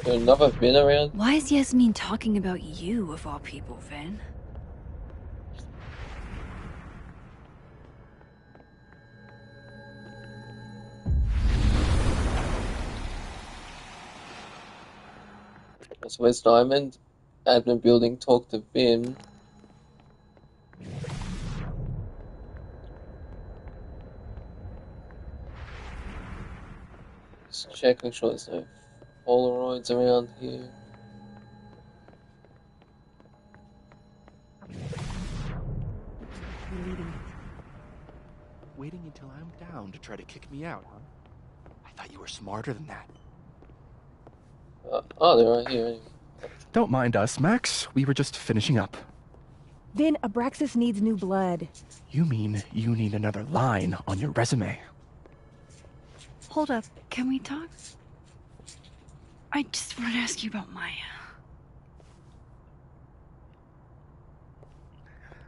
Another Vin around? Why is Yasmin talking about you, of all people, Vin? That's West Diamond. Admin building, talk to Vin. Just check, make sure there's no Polaroids around here. Waiting until I'm down to try to kick me out, huh? I thought you were smarter than that. Oh, they're right here anyway. Don't mind us, Max. We were just finishing up. Vin, Abraxas needs new blood. You mean you need another line on your resume? Hold up, can we talk? I just want to ask you about Maya.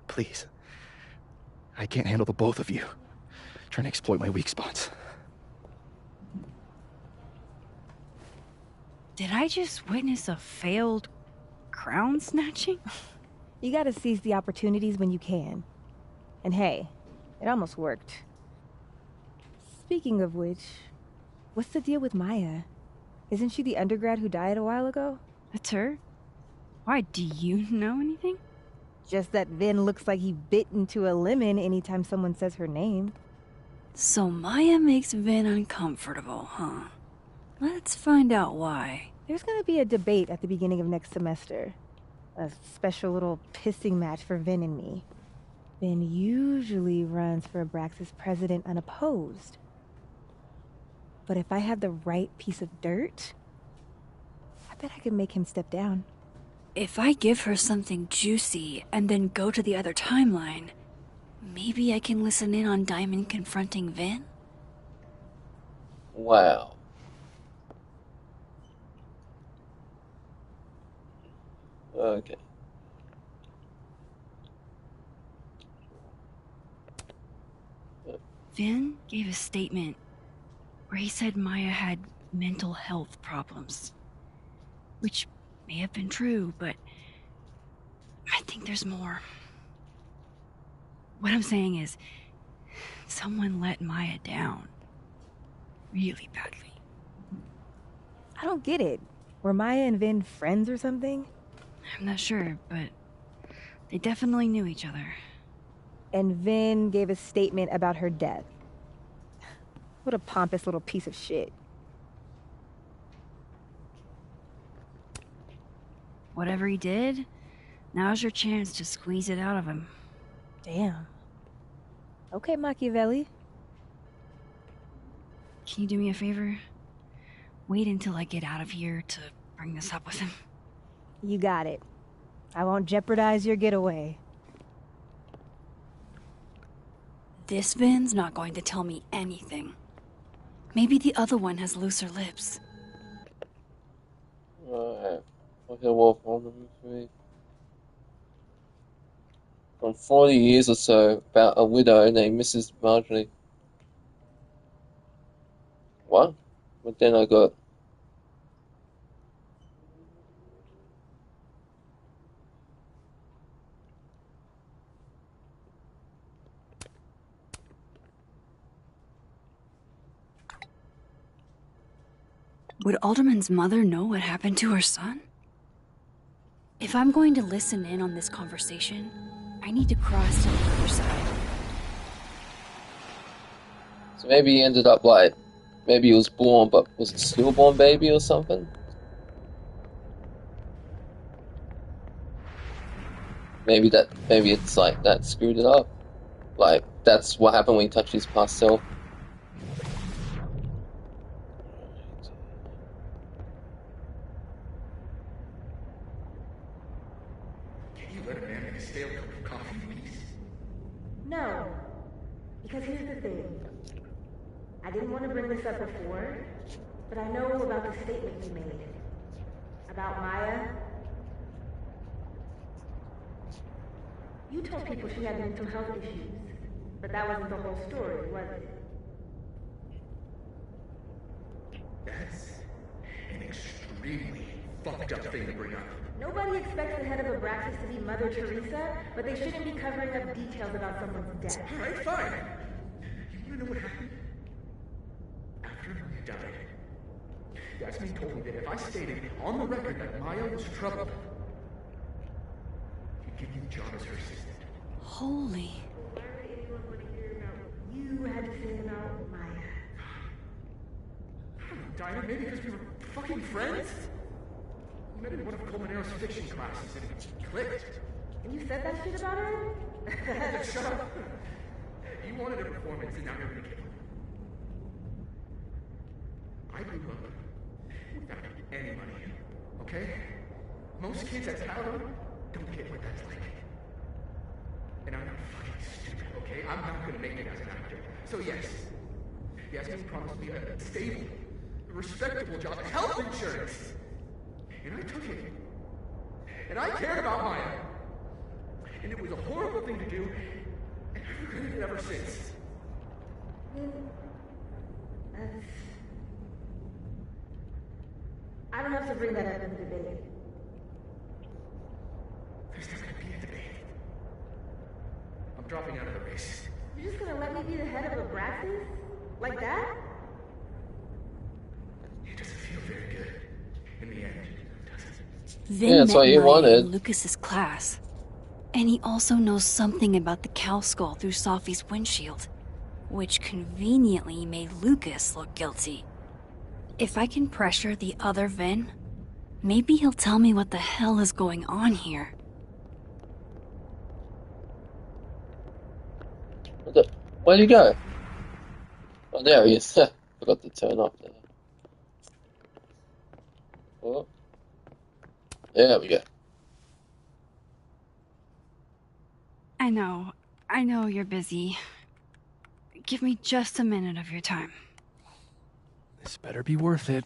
Please. I can't handle the both of you. Trying to exploit my weak spots. Did I just witness a failed crown snatching? You gotta seize the opportunities when you can. And hey, it almost worked. Speaking of which, what's the deal with Maya? Isn't she the undergrad who died a while ago? That's her? Why, do you know anything? Just that Vin looks like he bit into a lemon anytime someone says her name. So Maya makes Vin uncomfortable, huh? Let's find out why. There's gonna be a debate at the beginning of next semester. A special little pissing match for Vin and me. Vin usually runs for Abraxas president unopposed. But if I have the right piece of dirt, I bet I could make him step down. If I give her something juicy and then go to the other timeline, maybe I can listen in on Diamond confronting Vin? Wow. Okay. Vin gave a statement where he said Maya had mental health problems. Which may have been true, but I think there's more. What I'm saying is, someone let Maya down. Really badly. I don't get it. Were Maya and Vin friends or something? I'm not sure, but they definitely knew each other. And Vin gave a statement about her death. What a pompous little piece of shit. Whatever he did, now's your chance to squeeze it out of him. Damn. Okay, Machiavelli. Can you do me a favor? Wait until I get out of here to bring this up with him. You got it. I won't jeopardize your getaway. This Vin's not going to tell me anything. Maybe the other one has looser lips. Alright. Okay, well, from 40 years or so, about a widow named Mrs. Marjorie. What? But then I got... Would Alderman's mother know what happened to her son? If I'm going to listen in on this conversation, I need to cross to the other side. So maybe he ended up like... Maybe he was born, but was a stillborn baby or something? Maybe it's like that screwed it up. Like, that's what happened when he touched his past self. No. Because here's the thing. I didn't want to bring this up before, but I know about the statement you made. About Maya. You told people she had mental health issues, but that wasn't the whole story, was it? That's an extremely fucked up thing to bring up. Nobody expects the head of Abraxas to be Mother Teresa, but they shouldn't be covering up details about someone's death. Alright, fine. You wanna know what happened? After Maya died, Yasmin told me that if I stated on the record that Maya was troubled, she'd give me a job as her assistant. Holy. Why would anyone want to hear about what you had to say about Maya? I don't know, Dinah, maybe because we were fucking friends? We met in one of Colmenaro's fiction classes and it clicked. And you said that shit about her? Shut up. You wanted a performance and now you're gonna get one. I grew up without any money, okay? Most kids at Talon don't get what that's like. And I'm not fucking stupid, okay? I'm not gonna make it as an actor. So yes, Yasmin promised me a stable, respectable job, health insurance. And I took it. And I cared about Maya. And it was a horrible thing to do, and I've regretted it ever since. I don't have to bring that up in the debate. There's not gonna be a debate. I'm dropping out of the race. You're just gonna let me be the head of Abraxas? Like that? It doesn't feel very good. In the end, does it? Vin Yeah, that's what you wanted. in Lucas's class. And he also knows something about the cow skull through Sophie's windshield, which conveniently made Lucas look guilty. If I can pressure the other Vin, maybe he'll tell me what the hell is going on here. Where'd he go? Oh, there he is. Forgot to turn off there. Oh. There we go. I know you're busy. Give me just a minute of your time. This better be worth it.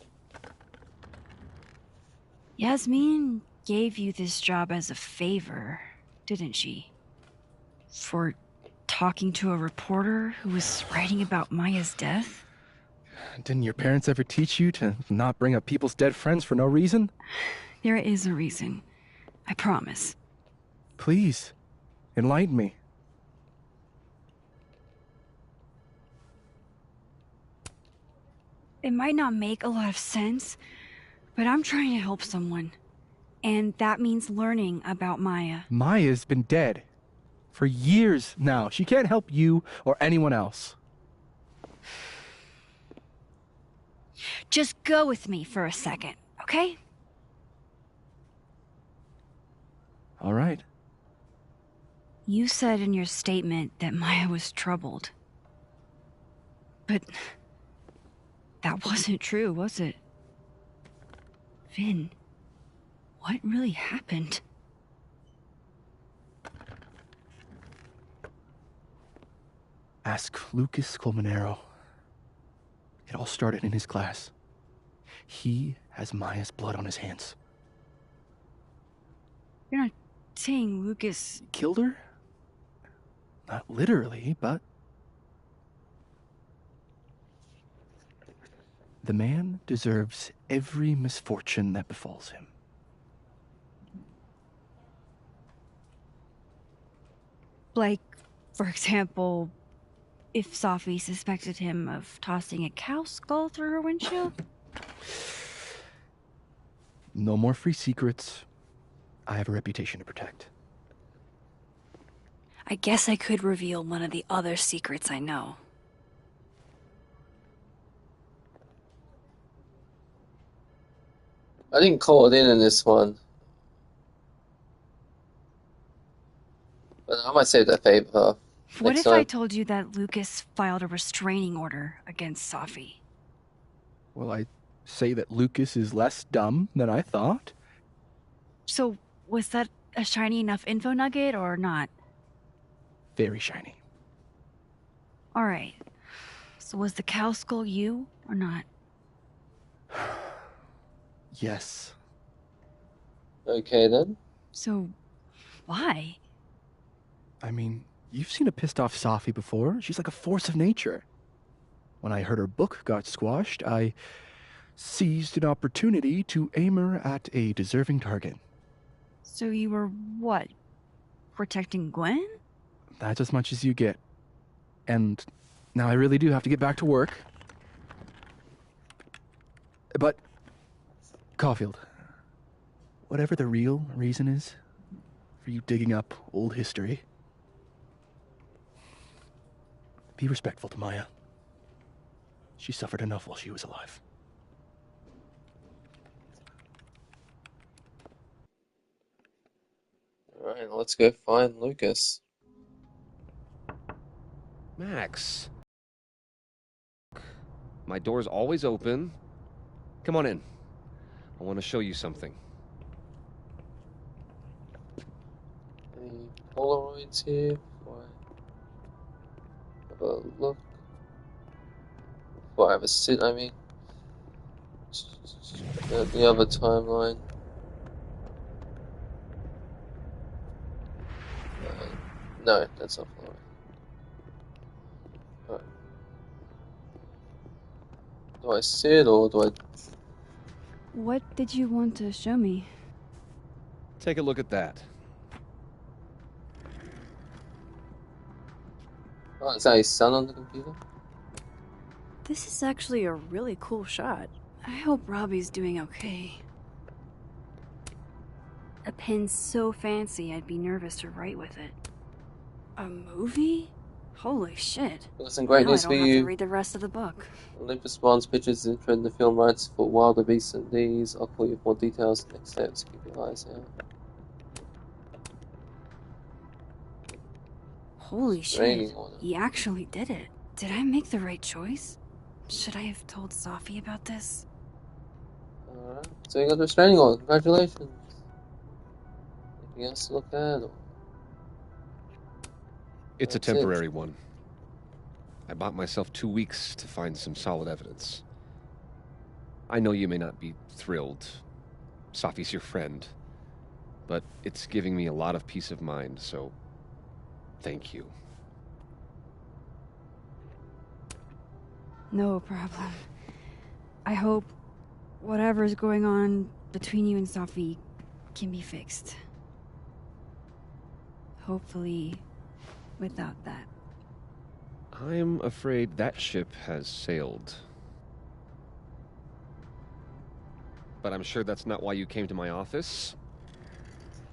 Yasmin gave you this job as a favor, didn't she? For talking to a reporter who was writing about Maya's death? Didn't your parents ever teach you to not bring up people's dead friends for no reason? There is a reason. I promise. Please, enlighten me. It might not make a lot of sense, but I'm trying to help someone. And that means learning about Maya. Maya's been dead for years now. She can't help you or anyone else. Just go with me for a second, okay? All right. You said in your statement that Maya was troubled. But that wasn't true, was it? Vin, what really happened? Ask Lucas Colmenero. It all started in his class. He has Maya's blood on his hands. You're not saying Lucas killed her? Not literally, but... The man deserves every misfortune that befalls him. Like, for example, if Sophie suspected him of tossing a cow skull through her windshield? No more free secrets. I have a reputation to protect. I guess I could reveal one of the other secrets I know. I didn't call it in this one. But I might save that favor. What if I told you that Lucas filed a restraining order against Sophie? Well, I say that Lucas is less dumb than I thought. So, was that a shiny enough info nugget or not? Very shiny. Alright. So was the cow skull you or not? Yes. Okay then. So, why? I mean, you've seen a pissed off Sophie before. She's like a force of nature. When I heard her book got squashed, I seized an opportunity to aim her at a deserving target. So you were, what, protecting Gwen? That's as much as you get. And now I really do have to get back to work. But, Caulfield, whatever the real reason is for you digging up old history, be respectful to Maya. She suffered enough while she was alive. Alright, let's go find Lucas. Max. My door's always open. Come on in. I want to show you something. Any Polaroids here? Before I have a look. Before I have a sit, I mean. The other timeline. No, that's not Polaroid. Alright. Do I sit or do I... What did you want to show me? Take a look at that. Oh, is that his son on the computer? This is actually a really cool shot. I hope Robbie's doing okay. A pen so fancy I'd be nervous to write with it. A movie? Holy shit. Listen, great now news I for don't have you. to read the rest of the book. Olympus Bonds Pictures is interested in the film rights for Wilder Beasts and These. I'll call you for more details next steps. Keep your eyes out. Holy Restraining shit. order. He actually did it. Did I make the right choice? Should I have told Sophie about this? Alright, so you got the restraining order. Congratulations. Anything else to look at? Or... It's a That's it. temporary one. I bought myself 2 weeks to find some solid evidence. I know you may not be thrilled. Sophie's your friend. But it's giving me a lot of peace of mind, so thank you. No problem. I hope whatever's going on between you and Sophie can be fixed. Hopefully, without that. I'm afraid that ship has sailed. but I'm sure that's not why you came to my office.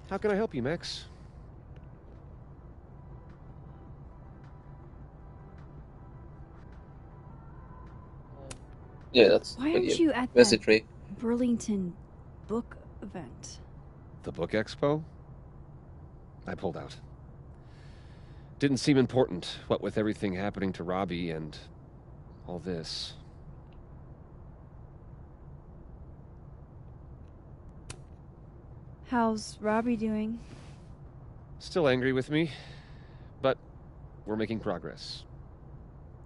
How can I help you, Max? Yeah, that's Why aren't you at message that me. Burlington book event? The book expo? I pulled out. Didn't seem important, what with everything happening to Robbie and all this. How's Robbie doing? Still angry with me, but we're making progress.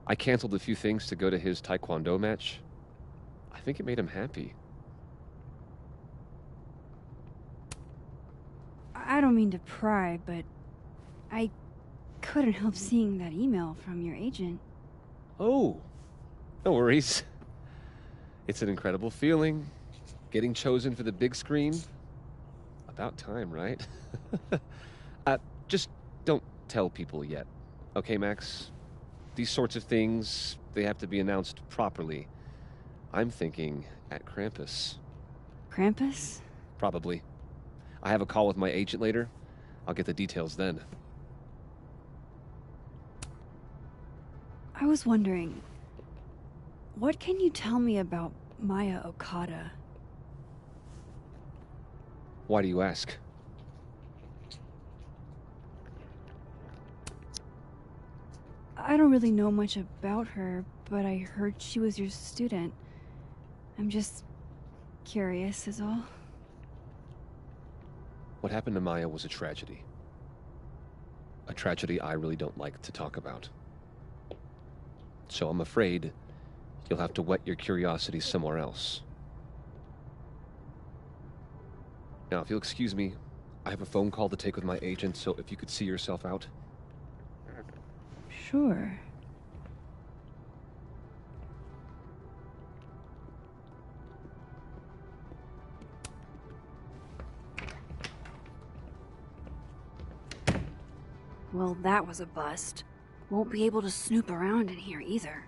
I canceled a few things to go to his taekwondo match. I think it made him happy. I don't mean to pry, but I couldn't help seeing that email from your agent. Oh, no worries. It's an incredible feeling. Getting chosen for the big screen. About time, right? Just don't tell people yet. Okay, Max? These sorts of things, they have to be announced properly. I'm thinking at Krampus. Krampus? Probably. I have a call with my agent later. I'll get the details then. I was wondering, what can you tell me about Maya Okada? Why do you ask? I don't really know much about her, but I heard she was your student. I'm just curious is all. What happened to Maya was a tragedy. A tragedy I really don't like to talk about. So I'm afraid you'll have to whet your curiosity somewhere else. Now, if you'll excuse me, I have a phone call to take with my agent, so if you could see yourself out. Sure. Well, that was a bust. Won't be able to snoop around in here either.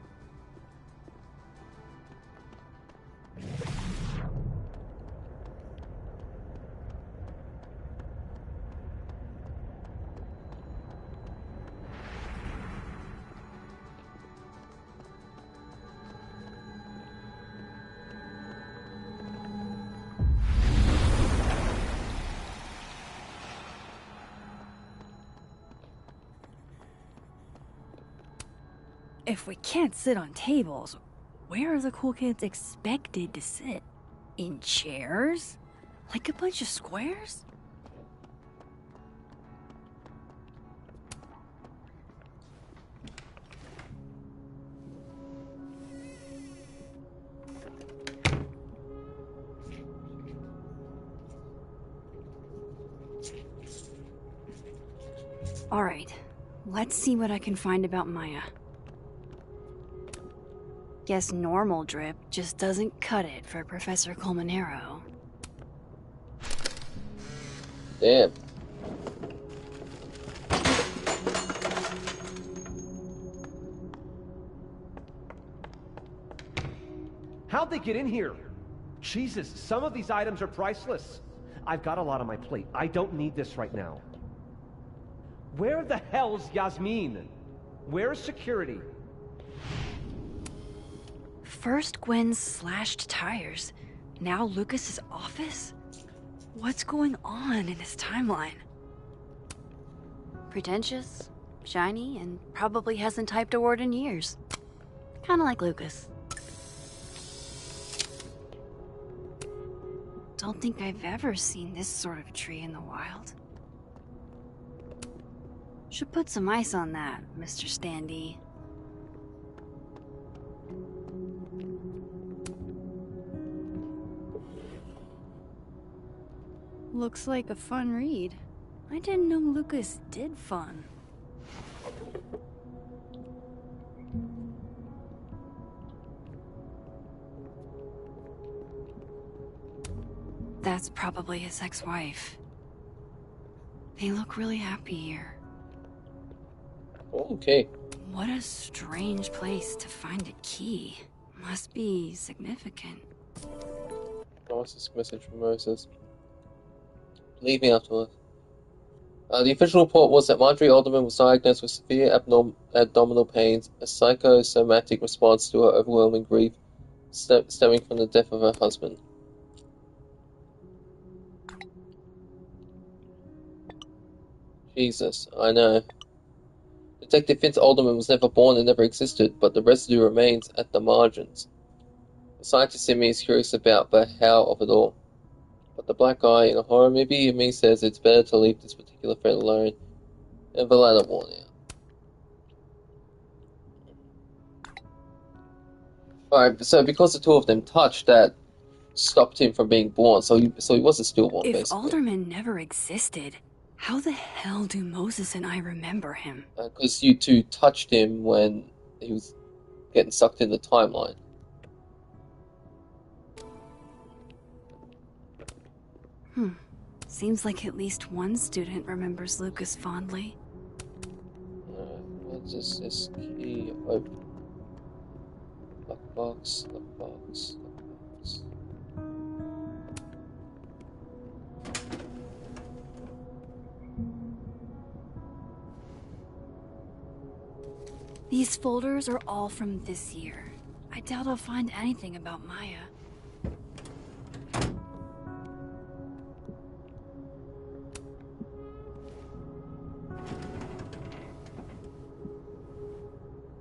If we can't sit on tables, where are the cool kids expected to sit? In chairs? Like a bunch of squares? All right, let's see what I can find about Maya. Guess normal drip just doesn't cut it for Professor Colmenero. Damn. How'd they get in here? Jesus, some of these items are priceless. I've got a lot on my plate. I don't need this right now. Where the hell's Yasmin? Where's security? First Gwen's slashed tires, now Lucas's office? What's going on in his timeline? Pretentious, shiny, and probably hasn't typed a word in years. Kinda like Lucas. Don't think I've ever seen this sort of tree in the wild. Should put some ice on that, Mr. Standee. Looks like a fun read. I didn't know Lucas did fun. That's probably his ex-wife. They look really happy here. Okay. What a strange place to find a key. Must be significant. What's this message from Moses? Leave me afterwards. The official report was that Marjorie Alderman was diagnosed with severe abdominal pains, a psychosomatic response to her overwhelming grief stemming from the death of her husband. Jesus, I know. Detective Vince Alderman was never born and never existed, but the residue remains at the margins. The scientist in me is curious about the how of it all. But the black guy in a horror movie in me says it's better to leave this particular thread alone and the latter worn out. Alright, so because the two of them touched, that stopped him from being born, so he was a stillborn, If basically. Alderman never existed, how the hell do Moses and I remember him? Because you two touched him when he was getting sucked in the timeline. Seems like at least one student remembers Lucas fondly. What's this key? Open. Lockbox. These folders are all from this year. I doubt I'll find anything about Maya.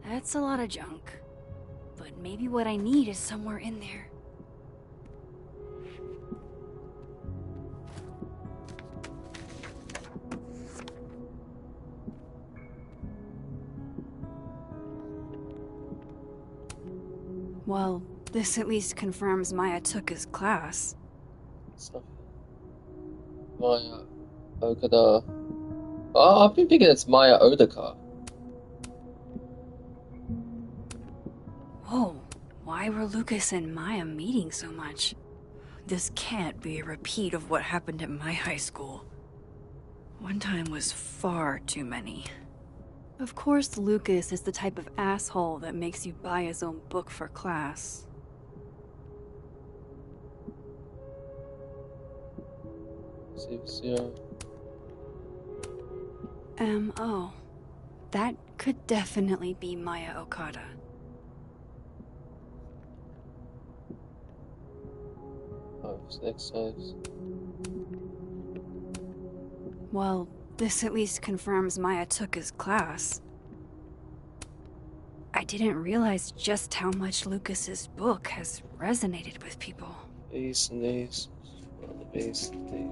That's a lot of junk. But maybe what I need is somewhere in there. Well, this at least confirms Maya took his class. Maya Okada. Oh, I've been thinking it's Maya Odaka. Whoa, why were Lucas and Maya meeting so much? This can't be a repeat of what happened at my high school. One time was far too many. Of course, Lucas is the type of asshole that makes you buy his own book for class. M.O. That could definitely be Maya Okada. Next size. Well, this at least confirms Maya took his class. I didn't realize just how much Lucas's book has resonated with people. Base and these. On the base and these.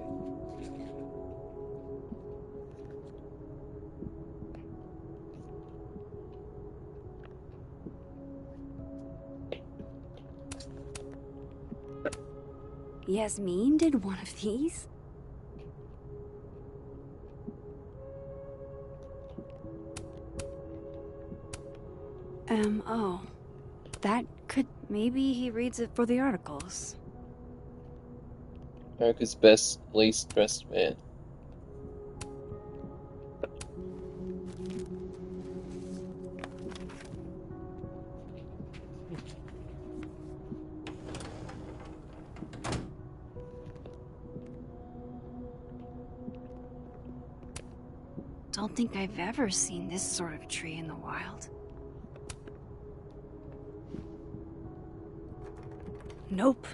Yasmin did one of these? M.O. That could... maybe he reads it for the articles. America's best, least dressed man. Don't think I've ever seen this sort of tree in the wild. Nope.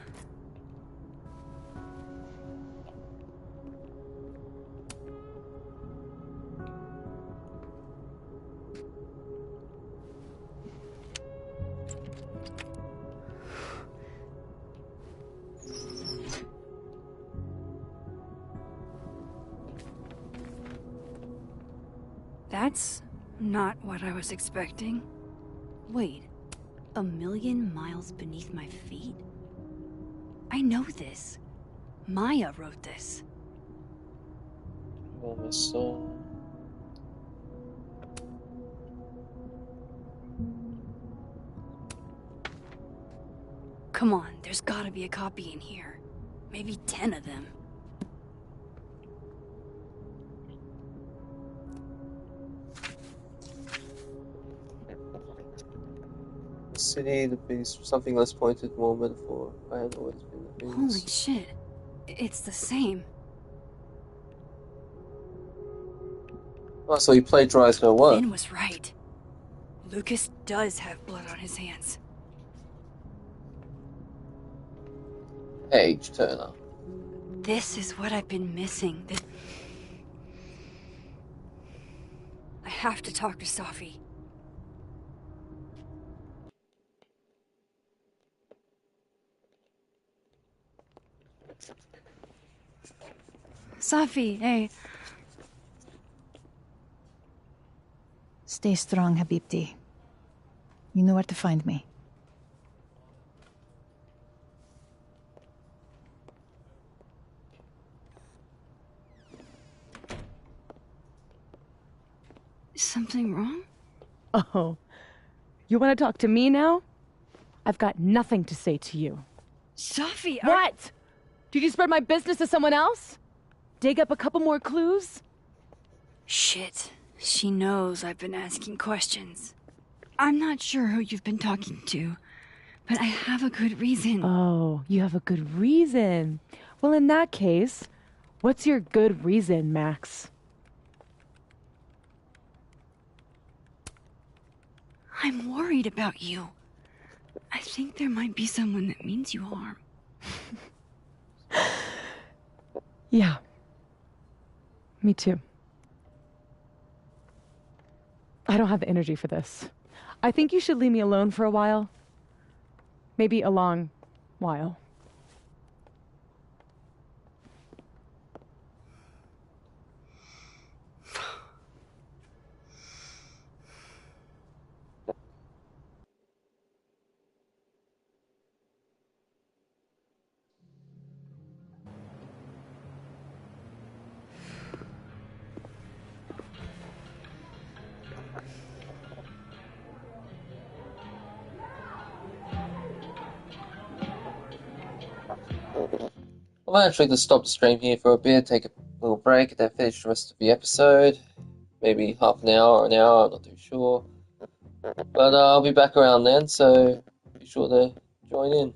That's not what I was expecting. Wait, 1,000,000 miles beneath my feet? I know this. Maya wrote this. Oh, my soul. Come on, there's gotta be a copy in here. Maybe 10 of them. city, the beast, something less pointed, more metaphor. I had always been the beast. Holy shit. It's the same. Oh, so he plagiarized her work. Finn was right. Lucas does have blood on his hands. Page Turner. This is what I've been missing. I have to talk to Safi. Safi, hey. Stay strong, Habibti. You know where to find me. Is something wrong? Oh, you want to talk to me now? I've got nothing to say to you. Safi, What? Did you spread my business to someone else? Dig up a couple more clues? Shit. She knows I've been asking questions. I'm not sure who you've been talking to, but I have a good reason. Oh, you have a good reason. Well, in that case, what's your good reason, Max? I'm worried about you. I think there might be someone that means you harm. Yeah. Me too. I don't have the energy for this. I think you should leave me alone for a while. Maybe a long while. I might actually just stop the stream here for a bit, take a little break, and then finish the rest of the episode. Maybe half an hour or an hour, I'm not too sure. But I'll be back around then, so be sure to join in.